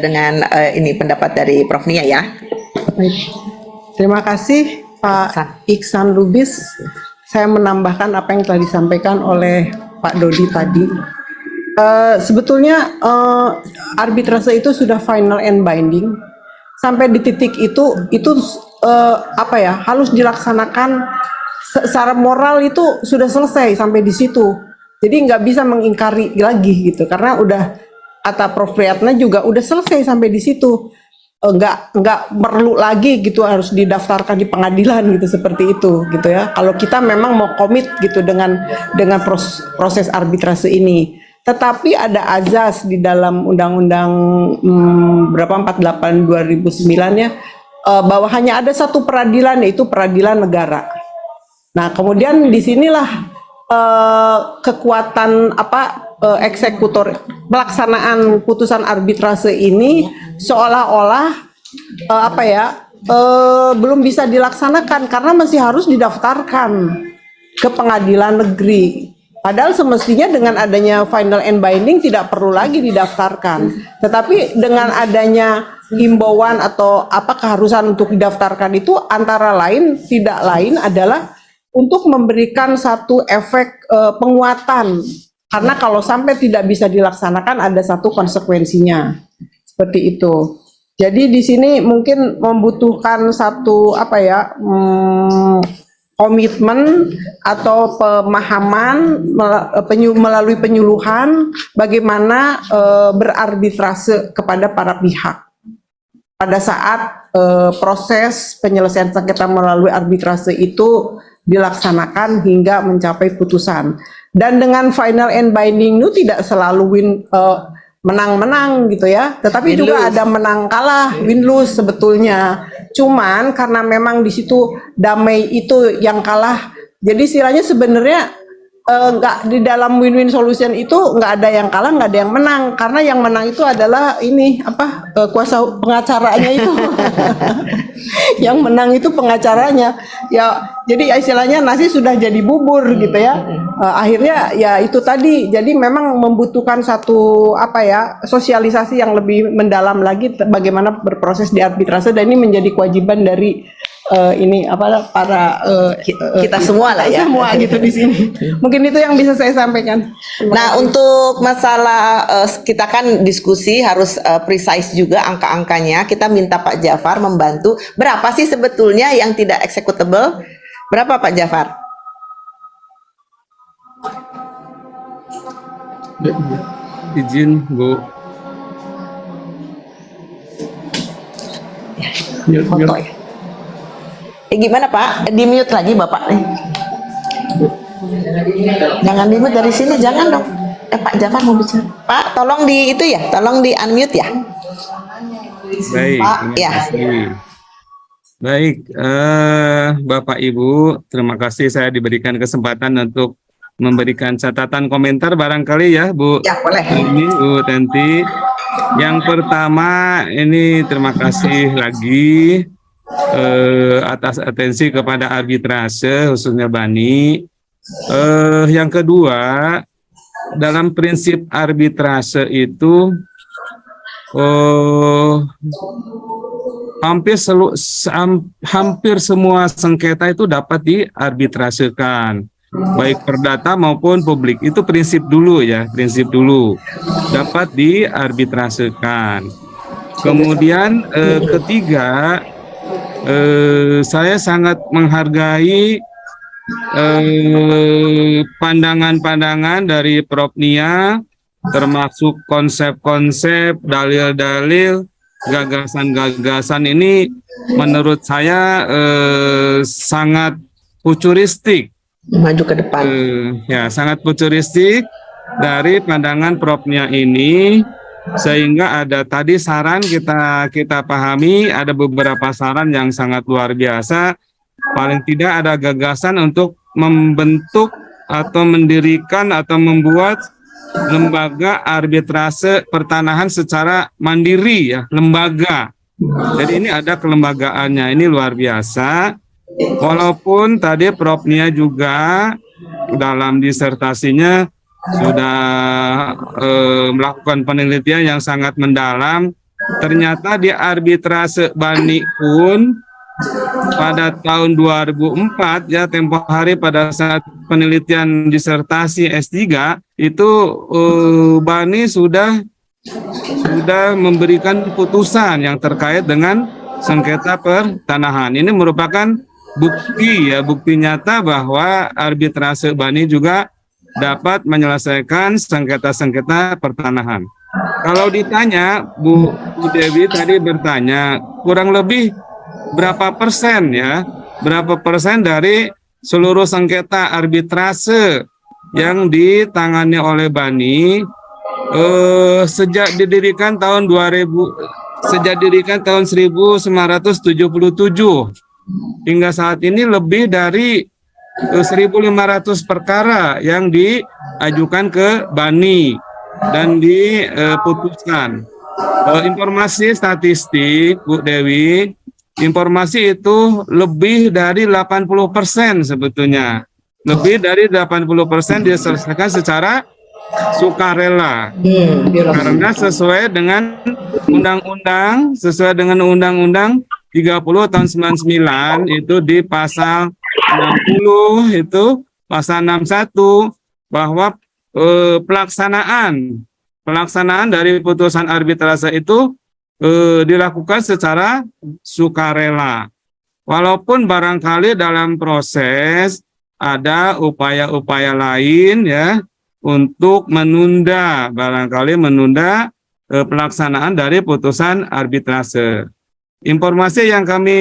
dengan ini pendapat dari Prof Nia ya. Terima kasih Pak Iksan Lubis. Saya menambahkan apa yang telah disampaikan oleh Pak Dodi tadi. Sebetulnya arbitrase itu sudah final and binding. Sampai di titik itu harus dilaksanakan secara moral, itu sudah selesai sampai di situ. Jadi nggak bisa mengingkari lagi gitu, karena udah kata Prof Priyatna juga udah selesai sampai di situ. Nggak perlu lagi gitu harus didaftarkan di pengadilan gitu, seperti itu gitu ya. Kalau kita memang mau komit gitu dengan proses arbitrase ini. Tetapi ada azas di dalam Undang-Undang 48 2009 ya, bahwa hanya ada satu peradilan, yaitu peradilan negara. Nah, kemudian disinilah kekuatan eksekutor pelaksanaan putusan arbitrase ini seolah-olah belum bisa dilaksanakan karena masih harus didaftarkan ke pengadilan negeri. Padahal semestinya dengan adanya final and binding tidak perlu lagi didaftarkan. Tetapi dengan adanya himbauan atau apa keharusan untuk didaftarkan itu antara lain tidak lain adalah untuk memberikan satu efek penguatan. Karena kalau sampai tidak bisa dilaksanakan ada satu konsekuensinya. Seperti itu. Jadi di sini mungkin membutuhkan satu komitmen atau pemahaman melalui penyuluhan bagaimana berarbitrase kepada para pihak pada saat proses penyelesaian sengketa melalui arbitrase itu dilaksanakan hingga mencapai putusan. Dan dengan final and binding itu tidak selalu menang-menang gitu ya, tetapi juga ada menang kalah, win-lose sebetulnya. Cuman karena memang di situ damai itu yang kalah, jadi istilahnya sebenarnya nggak di dalam win-win solution itu nggak ada yang kalah, nggak ada yang menang, karena yang menang itu adalah kuasa pengacaranya itu. Yang menang itu pengacaranya ya, jadi istilahnya nasi sudah jadi bubur gitu ya. Akhirnya ya itu tadi, jadi memang membutuhkan satu sosialisasi yang lebih mendalam lagi bagaimana berproses di arbitrase, dan ini menjadi kewajiban dari kita semua lah ya. Semua gitu di sini. Mungkin itu yang bisa saya sampaikan. Nah, untuk masalah kita kan diskusi harus precise juga angka-angkanya. Kita minta Pak Jafar membantu. Berapa sih sebetulnya yang tidak executable? Berapa Pak Jafar? Izin Bu. Foto ya. Gimana Pak? Di mute lagi Bapak nih. Jangan di mute dari sini, jangan dong. Pak Jafar mau bicara. Pak, tolong di itu ya, tolong di unmute ya. Baik, Pak, terima ya. kasih. Baik, Bapak Ibu, terima kasih saya diberikan kesempatan untuk memberikan catatan komentar barangkali ya Bu. Ya, boleh. Ini Bu Tenti. Yang pertama ini terima kasih lagi atas atensi kepada arbitrase khususnya Bani. Yang kedua, dalam prinsip arbitrase itu hampir semua sengketa itu dapat diarbitrasekan, baik perdata maupun publik. Itu prinsip dulu ya, prinsip dulu dapat diarbitrasekan. Kemudian ketiga, saya sangat menghargai pandangan-pandangan dari Prof. Nia, termasuk konsep-konsep, dalil-dalil, gagasan-gagasan ini menurut saya sangat futuristik. Maju ke depan. Ya, sangat futuristik dari pandangan Prof. Nia ini. Sehingga ada tadi saran kita pahami, ada beberapa saran yang sangat luar biasa. Paling tidak ada gagasan untuk membentuk atau mendirikan atau membuat lembaga arbitrase pertanahan secara mandiri ya, lembaga. Jadi ini ada kelembagaannya, ini luar biasa. Walaupun tadi Prof. Nia juga dalam disertasinya sudah melakukan penelitian yang sangat mendalam. Ternyata di arbitrase Bani pun pada tahun 2004 ya, tempo hari pada saat penelitian disertasi S3 itu Bani sudah memberikan putusan yang terkait dengan sengketa pertanahan. Ini merupakan bukti nyata bahwa arbitrase Bani juga dapat menyelesaikan sengketa-sengketa pertanahan. Kalau ditanya, Bu Dewi tadi bertanya, kurang lebih berapa persen ya? Berapa persen dari seluruh sengketa arbitrase yang ditangani oleh Bani sejak didirikan tahun 1977 hingga saat ini lebih dari 1.500 perkara yang diajukan ke Bani dan diputuskan. Informasi statistik Bu Dewi, informasi itu lebih dari 80% sebetulnya. Lebih dari 80% diselesaikan secara sukarela. Karena sesuai dengan Undang-Undang 30 tahun 99 itu di pasal 60 itu pasal 61 bahwa pelaksanaan dari putusan arbitrase itu dilakukan secara sukarela. Walaupun barangkali dalam proses ada upaya-upaya lain ya untuk menunda pelaksanaan dari putusan arbitrase. Informasi yang kami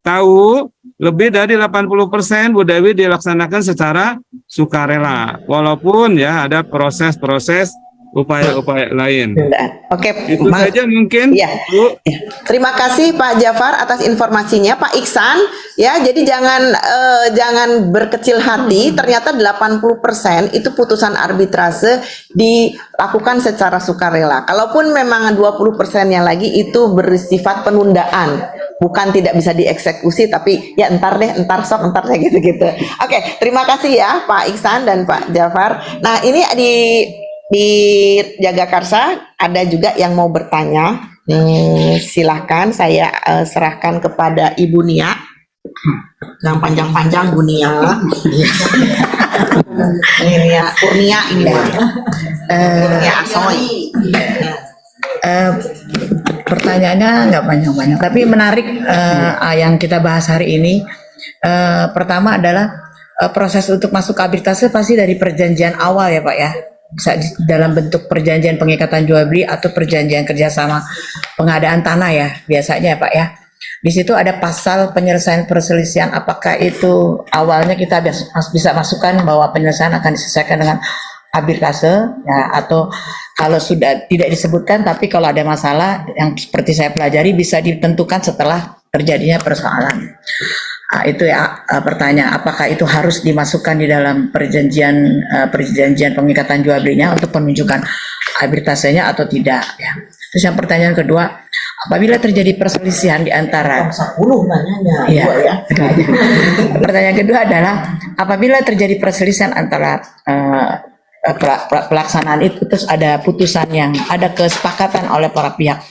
tahu lebih dari 80% Bu Dewi dilaksanakan secara sukarela, walaupun ya ada proses-proses upaya-upaya lain. Oke, Itu saja mungkin. Ya. Bu. Terima kasih Pak Jafar atas informasinya. Pak Iksan, ya, jadi jangan berkecil hati. Ternyata 80% itu putusan arbitrase dilakukan secara sukarela. Kalaupun memang 20%-nya lagi itu bersifat penundaan, bukan tidak bisa dieksekusi, tapi ya entar gitu-gitu. Oke, terima kasih ya Pak Iksan dan Pak Jafar. Nah, ini di Jagakarsa ada juga yang mau bertanya. Silahkan saya serahkan kepada Ibu Nia. Yang panjang-panjang Bu Nia. Ini Nia Kurnia ini. Kurnia Asoy. Pertanyaannya nggak banyak-banyak, tapi menarik yang kita bahas hari ini. Pertama adalah proses untuk masuk ke arbitrase pasti dari perjanjian awal ya Pak ya. Bisa dalam bentuk perjanjian pengikatan jual beli atau perjanjian kerjasama pengadaan tanah ya biasanya ya Pak ya. Di situ ada pasal penyelesaian perselisihan, apakah itu awalnya kita bisa masukkan bahwa penyelesaian akan diselesaikan dengan arbitrase ya, atau kalau sudah tidak disebutkan tapi kalau ada masalah yang seperti saya pelajari bisa ditentukan setelah terjadinya persoalan. Itu ya pertanyaan, apakah itu harus dimasukkan di dalam perjanjian pengikatan jual belinya untuk penunjukan arbitrasenya atau tidak ya. Terus yang pertanyaan kedua, apabila terjadi perselisihan di antara 10 nanyanya ya, ya. Pertanyaan kedua adalah apabila terjadi perselisihan antara pelaksanaan itu, terus ada putusan yang ada kesepakatan oleh para pihak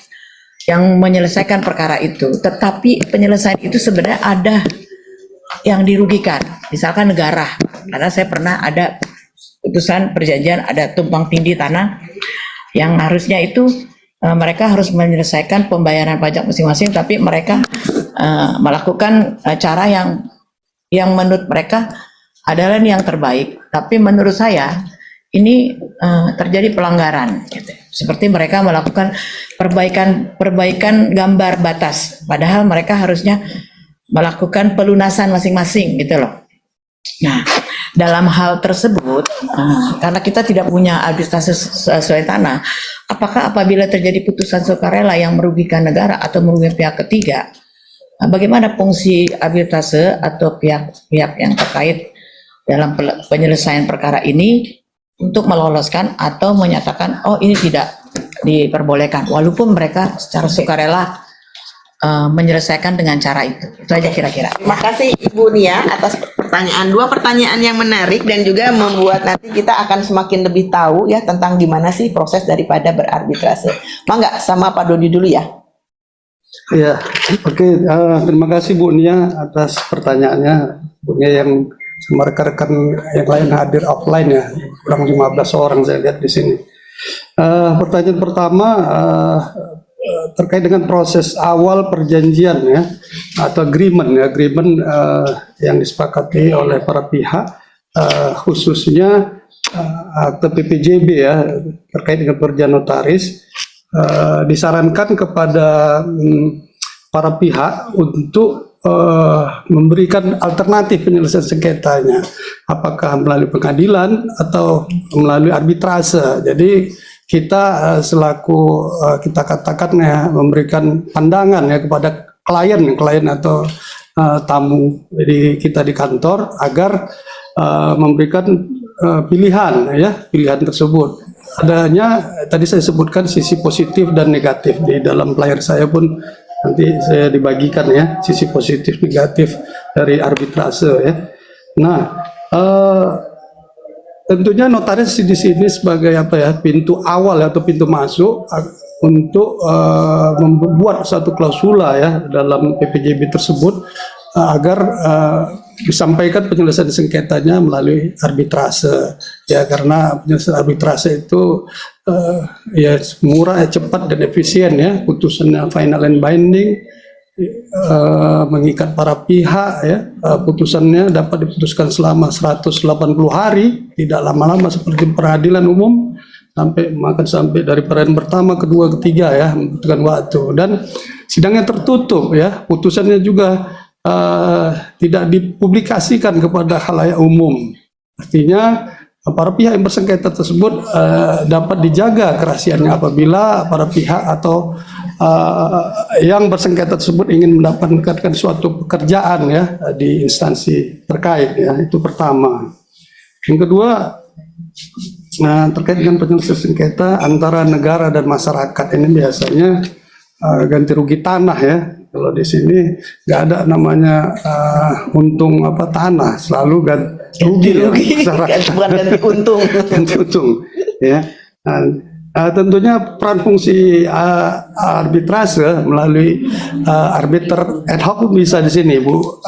yang menyelesaikan perkara itu, tetapi penyelesaian itu sebenarnya ada yang dirugikan, misalkan negara. Karena saya pernah ada putusan perjanjian ada tumpang tindih tanah yang harusnya itu mereka harus menyelesaikan pembayaran pajak masing-masing, tapi mereka melakukan cara yang menurut mereka adalah yang terbaik, tapi menurut saya ini terjadi pelanggaran gitu. Seperti mereka melakukan perbaikan gambar batas, padahal mereka harusnya melakukan pelunasan masing-masing gitu loh. Nah, dalam hal tersebut, karena kita tidak punya arbitrase sesuai tanah, apakah apabila terjadi putusan sukarela yang merugikan negara atau merugikan pihak ketiga, bagaimana fungsi arbitrase atau pihak-pihak yang terkait dalam penyelesaian perkara ini untuk meloloskan atau menyatakan oh ini tidak diperbolehkan, walaupun mereka secara sukarela menyelesaikan dengan cara itu. Itu aja kira-kira. Terima kasih Ibu Nia atas dua pertanyaan yang menarik dan juga membuat nanti kita akan semakin lebih tahu ya tentang gimana sih proses daripada berarbitrase. Mangga sama Pak Dodi dulu ya. Ya, oke. Terima kasih Bu Nia atas pertanyaannya. Bu Nia yang sama rekan-rekan yang lain hadir offline ya, kurang 15 orang saya lihat di sini. Pertanyaan pertama terkait dengan proses awal perjanjian ya, atau agreement yang disepakati oleh para pihak, khususnya akte PPJB ya, terkait dengan perjanjian notaris, disarankan kepada para pihak untuk memberikan alternatif penyelesaian sengketanya, apakah melalui pengadilan atau melalui arbitrase. Jadi kita selaku kita katakan ya memberikan pandangan ya kepada klien atau tamu kita di kantor agar memberikan pilihan tersebut. Adanya tadi saya sebutkan sisi positif dan negatif, di dalam flyer saya pun nanti saya dibagikan ya sisi positif negatif dari arbitrase ya. Nah, tentunya notaris di sini sebagai apa ya, pintu awal atau pintu masuk untuk membuat satu klausula ya dalam PPJB tersebut agar disampaikan penyelesaian sengketanya melalui arbitrase ya, karena penyelesaian arbitrase itu ya murah, cepat dan efisien ya, putusannya final and binding, mengikat para pihak ya, putusannya dapat diputuskan selama 180 hari, tidak lama-lama seperti peradilan umum, sampai dari peradilan pertama, kedua, ketiga ya, membutuhkan waktu, dan sidangnya tertutup ya, putusannya juga tidak dipublikasikan kepada khalayak umum. Artinya para pihak yang bersengketa tersebut dapat dijaga kerahasiaannya apabila para pihak atau yang bersengketa tersebut ingin mendapatkan suatu pekerjaan ya di instansi terkait ya. Itu pertama. Yang kedua, terkait dengan penyelesaian sengketa antara negara dan masyarakat, ini biasanya ganti rugi tanah ya. Kalau di sini nggak ada namanya untung apa tanah, selalu ganti rugi ya, bukan ganti untung. ganti untung ya. Tentunya peran fungsi arbitrase melalui arbiter ad hoc bisa di sini, Bu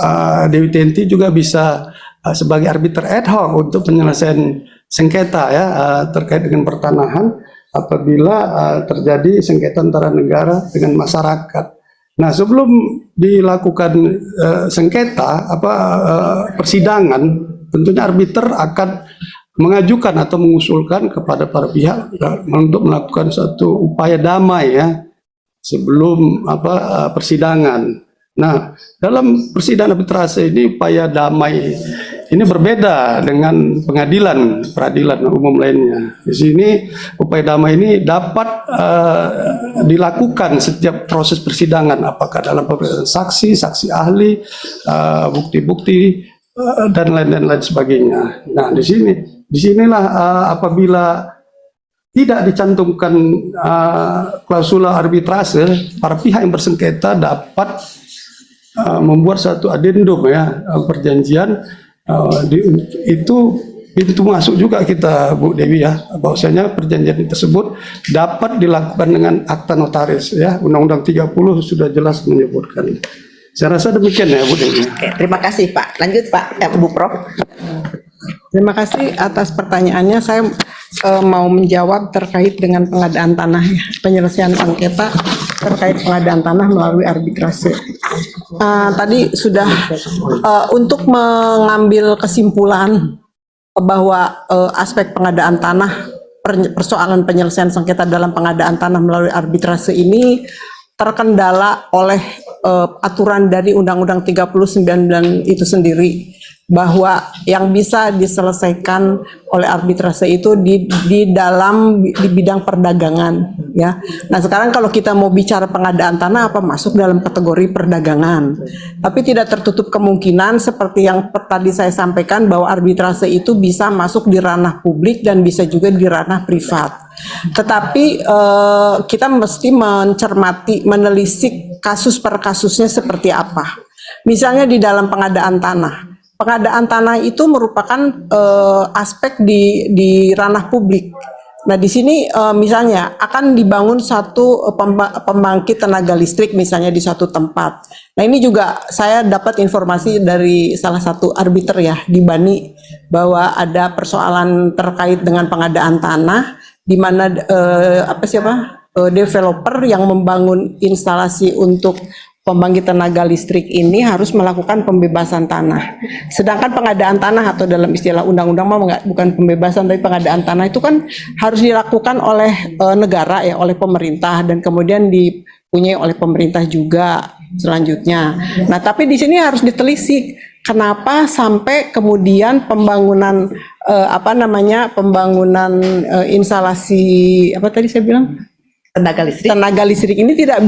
Dewi Tenti juga bisa sebagai arbiter ad hoc untuk penyelesaian sengketa ya terkait dengan pertanahan apabila terjadi sengketa antara negara dengan masyarakat. Nah, sebelum dilakukan sengketa persidangan, tentunya arbiter akan mengajukan atau mengusulkan kepada para pihak untuk melakukan suatu upaya damai ya sebelum persidangan. Nah, dalam persidangan arbitrase ini upaya damai ini berbeda dengan peradilan umum lainnya. Di sini upaya damai ini dapat dilakukan setiap proses persidangan, apakah dalam pemeriksaan saksi, saksi ahli, bukti-bukti dan lain-lain sebagainya. Nah, disinilah apabila tidak dicantumkan klausula arbitrase, para pihak yang bersengketa dapat membuat satu adendum ya, perjanjian itu pintu masuk juga kita, Bu Dewi ya, bahwasanya perjanjian tersebut dapat dilakukan dengan akta notaris ya. Undang-Undang 30 sudah jelas menyebutkan. Saya rasa demikian ya, Bu Dewi. Oke, terima kasih Pak. Lanjut Pak, Bu Prof. Terima kasih atas pertanyaannya. Saya mau menjawab terkait dengan pengadaan tanah, ya. Penyelesaian sengketa terkait pengadaan tanah melalui arbitrase. Tadi sudah untuk mengambil kesimpulan bahwa aspek pengadaan tanah, persoalan penyelesaian sengketa dalam pengadaan tanah melalui arbitrase ini terkendala oleh aturan dari Undang-Undang 39 itu sendiri, bahwa yang bisa diselesaikan oleh arbitrase itu di bidang perdagangan ya. Nah, sekarang kalau kita mau bicara pengadaan tanah apa masuk dalam kategori perdagangan. Tapi tidak tertutup kemungkinan seperti yang tadi saya sampaikan bahwa arbitrase itu bisa masuk di ranah publik dan bisa juga di ranah privat. Tetapi kita mesti mencermati, menelisik kasus per kasusnya seperti apa. Misalnya di dalam pengadaan tanah. Pengadaan tanah itu merupakan aspek di ranah publik. Nah, di sini misalnya akan dibangun satu pembangkit tenaga listrik misalnya di suatu tempat. Nah, ini juga saya dapat informasi dari salah satu arbiter ya di Bani bahwa ada persoalan terkait dengan pengadaan tanah di mana developer yang membangun instalasi untuk pembangkit tenaga listrik ini harus melakukan pembebasan tanah. Sedangkan pengadaan tanah atau dalam istilah undang-undang bukan pembebasan tapi pengadaan tanah itu kan harus dilakukan oleh negara ya, oleh pemerintah dan kemudian dipunyai oleh pemerintah juga selanjutnya. Nah, tapi di sini harus ditelisik kenapa sampai kemudian pembangunan instalasi apa tadi saya bilang? Tenaga listrik ini tidak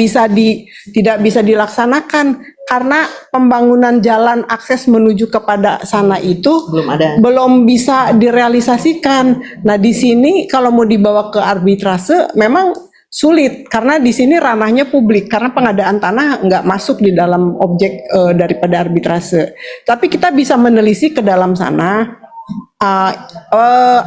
bisa dilaksanakan karena pembangunan jalan akses menuju kepada sana itu belum bisa direalisasikan. Nah, di sini kalau mau dibawa ke arbitrase memang sulit karena di sini ranahnya publik karena pengadaan tanah nggak masuk di dalam objek daripada arbitrase. Tapi kita bisa menelisik ke dalam sana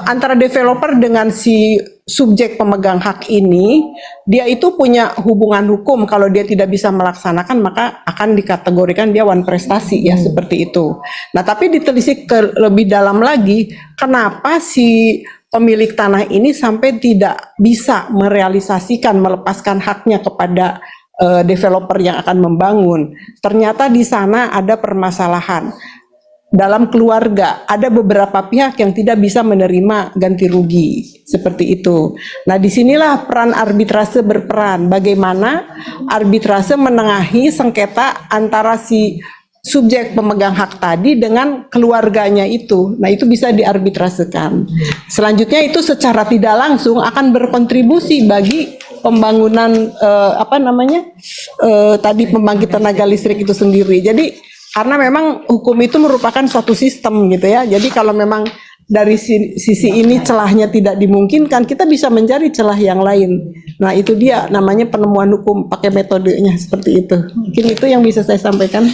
antara developer dengan si subjek pemegang hak ini, dia itu punya hubungan hukum. Kalau dia tidak bisa melaksanakan maka akan dikategorikan dia wan prestasi ya seperti itu. Nah tapi ditelisik ke lebih dalam lagi, kenapa si pemilik tanah ini sampai tidak bisa merealisasikan, melepaskan haknya kepada developer yang akan membangun. Ternyata di sana ada permasalahan. Dalam keluarga, ada beberapa pihak yang tidak bisa menerima ganti rugi, seperti itu. Nah, disinilah peran arbitrase berperan. Bagaimana arbitrase menengahi sengketa antara si subjek pemegang hak tadi dengan keluarganya itu. Nah, itu bisa diarbitrasekan. Selanjutnya itu secara tidak langsung akan berkontribusi bagi pembangunan tadi pembangkit tenaga listrik itu sendiri. Jadi karena memang hukum itu merupakan suatu sistem gitu ya. Jadi kalau memang dari sisi ini celahnya tidak dimungkinkan, kita bisa mencari celah yang lain. Nah itu dia namanya penemuan hukum pakai metodenya seperti itu. Mungkin itu yang bisa saya sampaikan.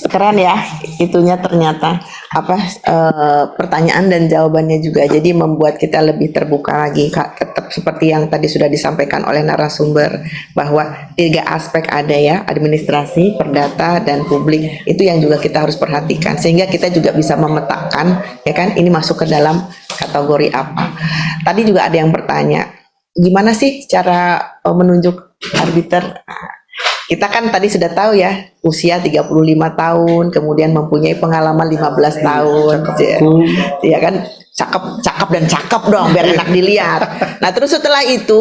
Keren ya, itunya ternyata pertanyaan dan jawabannya juga. Jadi membuat kita lebih terbuka lagi. Tetap seperti yang tadi sudah disampaikan oleh narasumber bahwa 3 aspek ada ya, administrasi, perdata, dan publik. Itu yang juga kita harus perhatikan sehingga kita juga bisa memetakan ya kan ini masuk ke dalam kategori apa. Tadi juga ada yang bertanya, gimana sih cara menunjuk arbiter? Kita kan tadi sudah tahu ya, usia 35 tahun, kemudian mempunyai pengalaman 15 tahun. Ya kan, cakep dan cakep dong, biar enak dilihat. Nah, terus setelah itu,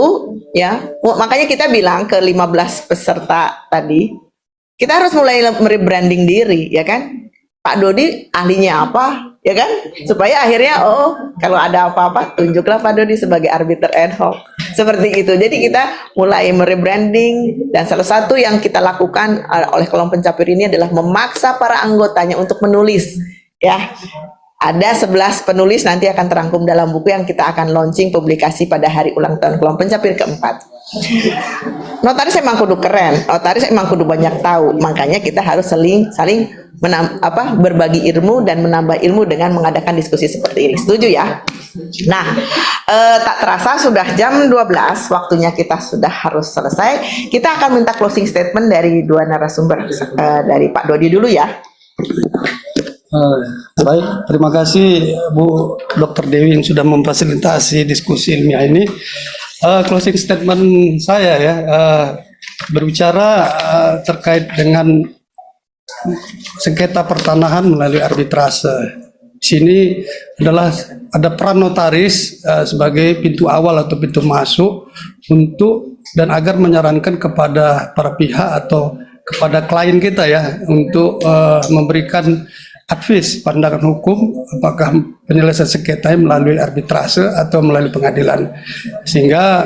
ya, makanya kita bilang ke 15 peserta tadi, kita harus mulai merebranding diri, ya kan? Pak Dodi ahlinya apa, ya kan? Supaya akhirnya, kalau ada apa-apa, tunjuklah Pak Dodi sebagai arbiter ad hoc. Seperti itu. Jadi kita mulai merebranding, dan salah satu yang kita lakukan oleh kolom pencapir ini adalah memaksa para anggotanya untuk menulis. Ya, ada 11 penulis nanti akan terangkum dalam buku yang kita akan launching publikasi pada hari ulang tahun kolom pencapir keempat. Notaris emang kudu keren, notaris emang kudu banyak tahu, makanya kita harus saling berbagi ilmu dan menambah ilmu dengan mengadakan diskusi seperti ini. Setuju ya? Nah, tak terasa sudah jam 12, waktunya kita sudah harus selesai. Kita akan minta closing statement dari 2 narasumber, dari Pak Dodi dulu ya. Baik, terima kasih Bu Dr. Dewi yang sudah memfasilitasi diskusi ilmiah ini. Closing statement saya ya, berbicara terkait dengan sengketa pertanahan melalui arbitrase. Di sini adalah ada peran notaris sebagai pintu awal atau pintu masuk untuk dan agar menyarankan kepada para pihak atau kepada klien kita ya untuk memberikan advis pandangan hukum apakah penyelesaian sengketa melalui arbitrase atau melalui pengadilan, sehingga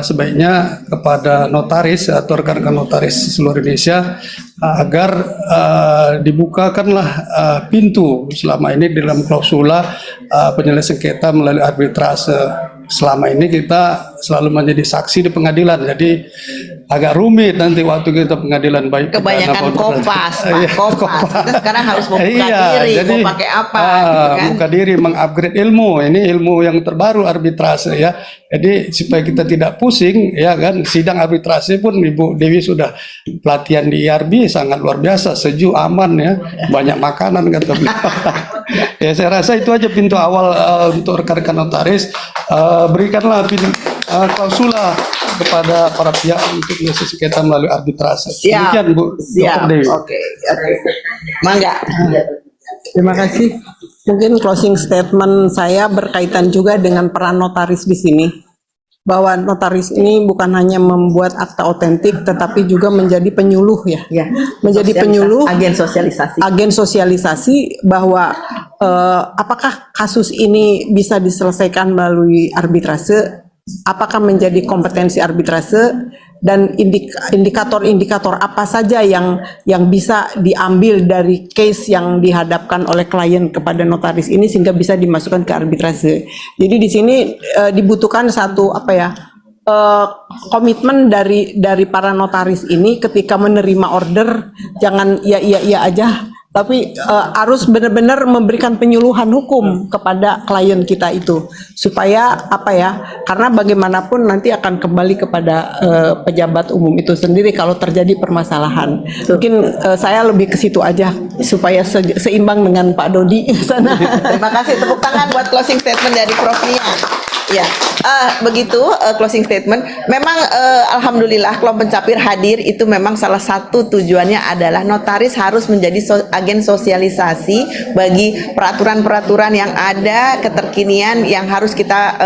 sebaiknya kepada notaris atau rekan-rekan notaris seluruh Indonesia agar dibukakanlah pintu selama ini dalam klausula penyelesaian sengketa melalui arbitrase. Selama ini kita selalu menjadi saksi di pengadilan, jadi agak rumit nanti waktu kita pengadilan baik kebanyakan kopas, Pak, kopas. Kita sekarang harus membuka diri, jadi, mau pakai apa, gitu kan? Buka diri, mengupgrade ilmu. Ini ilmu yang terbaru arbitrase ya. Jadi supaya kita tidak pusing ya kan, sidang arbitrase pun Ibu Dewi sudah pelatihan di IRB sangat luar biasa, sejuk, aman ya, banyak makanan kata beliau. Ya saya rasa itu aja pintu awal untuk rekan-rekan notaris. Berikanlah klausula kepada para pihak untuk menyelesaikan sengketa melalui arbitrase. Demikian Bu Dr. Dewi. Oke. Mangga. Terima kasih. Mungkin closing statement saya berkaitan juga dengan peran notaris di sini. Bahwa notaris ini bukan hanya membuat akta otentik, tetapi juga menjadi penyuluh ya. Menjadi penyuluh, agen sosialisasi bahwa apakah kasus ini bisa diselesaikan melalui arbitrase, apakah menjadi kompetensi arbitrase, dan indikator-indikator apa saja yang bisa diambil dari case yang dihadapkan oleh klien kepada notaris ini sehingga bisa dimasukkan ke arbitrase. Jadi di sini dibutuhkan satu komitmen dari para notaris ini ketika menerima order jangan iya aja, tapi harus benar-benar memberikan penyuluhan hukum kepada klien kita itu supaya apa ya, karena bagaimanapun nanti akan kembali kepada pejabat umum itu sendiri kalau terjadi permasalahan. Mungkin saya lebih ke situ aja supaya seimbang dengan Pak Dodi sana. Terima kasih, tepuk tangan buat closing statement dari Prof. Nia. Ya, begitu closing statement. Memang alhamdulillah Klom Pencapir hadir itu memang salah satu tujuannya adalah notaris harus menjadi agen sosialisasi bagi peraturan-peraturan yang ada, keterkinian yang harus kita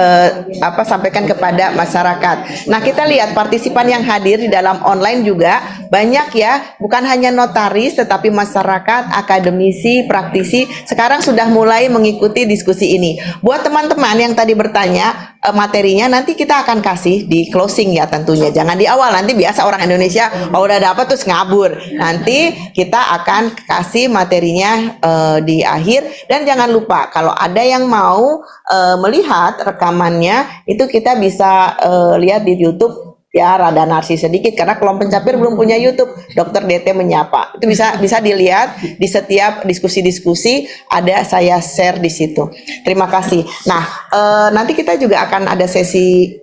sampaikan kepada masyarakat. Nah, kita lihat partisipan yang hadir di dalam online juga banyak ya, bukan hanya notaris tetapi masyarakat, akademisi, praktisi sekarang sudah mulai mengikuti diskusi ini. Buat teman-teman yang tadi bertanya, materinya nanti kita akan kasih di closing ya tentunya, jangan di awal, nanti biasa orang Indonesia udah dapat terus ngabur. Nanti kita akan kasih materinya di akhir, dan jangan lupa kalau ada yang mau melihat rekamannya itu kita bisa lihat di YouTube. Ya, rada narsis sedikit karena Klom Pencapir belum punya YouTube. Dr. DT Menyapa itu bisa dilihat di setiap diskusi-diskusi, ada saya share di situ. Terima kasih. Nah, nanti kita juga akan ada sesi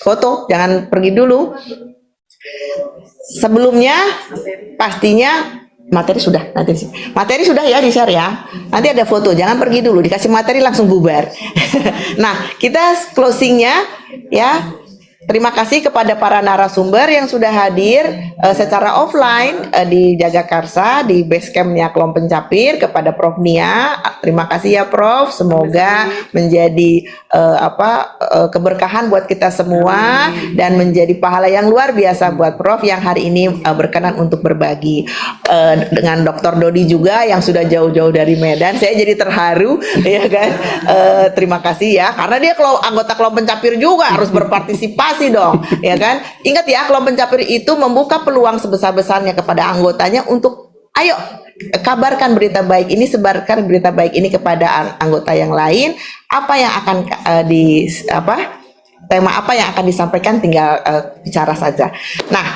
foto. Jangan pergi dulu. Sebelumnya pastinya materi sudah ya di share ya. Nanti ada foto, jangan pergi dulu, dikasih materi langsung bubar. Nah, kita closingnya ya. Terima kasih kepada para narasumber yang sudah hadir secara offline di Jagakarsa di base campnya Klom Pencapir, kepada Prof. Nia. Terima kasih ya Prof. Semoga menjadi keberkahan buat kita semua dan menjadi pahala yang luar biasa buat Prof. yang hari ini berkenan untuk berbagi dengan Dr. Dodi juga yang sudah jauh-jauh dari Medan. Saya jadi terharu ya kan. Terima kasih ya, karena dia anggota Klom Pencapir juga harus berpartisipasi dong, ya kan? Ingat ya, Klom Pencapir itu membuka peluang sebesar-besarnya kepada anggotanya untuk ayo kabarkan berita baik ini, sebarkan berita baik ini kepada anggota yang lain. Apa yang akan tema apa yang akan disampaikan tinggal bicara saja. Nah,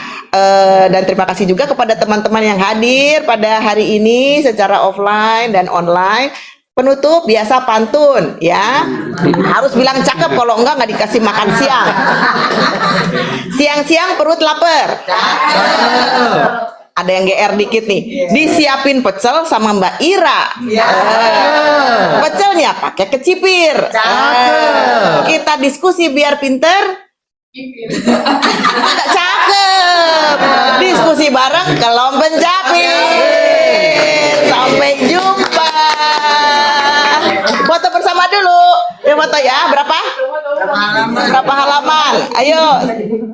dan terima kasih juga kepada teman-teman yang hadir pada hari ini secara offline dan online. Penutup biasa pantun ya, harus bilang cakep, kalau enggak dikasih makan siang. Siang-siang perut lapar. Ada yang GR dikit nih, disiapin pecel sama Mbak Ira. Pecelnya pakai kecipir. Kita diskusi biar pinter. Cakep. Diskusi bareng Klom Pencapir. Sampai jumpa. Foto bersama dulu. Ya, foto ya. Berapa halaman? Ayo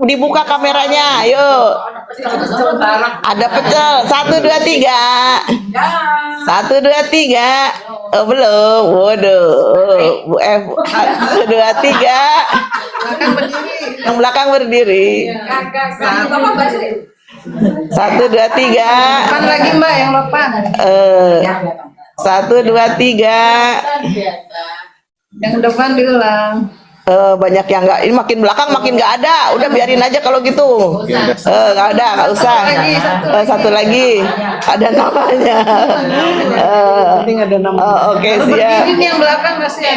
dibuka kameranya. Ayo. Ada pecel. 1, 2, 3. 1, 2, 3. Oh, belum. Waduh. Bu F. 1, 2, 3. Yang belakang berdiri. 1, 2, 3. Depan lagi Mbak, yang depan. 1, 2, 3. Yang depan diulang. Banyak yang nggak, ini makin belakang makin nggak ada. Udah biarin aja kalau gitu. Nggak ada, nggak usah. Satu lagi ada namanya. Oke, siap. Ini yang belakang masih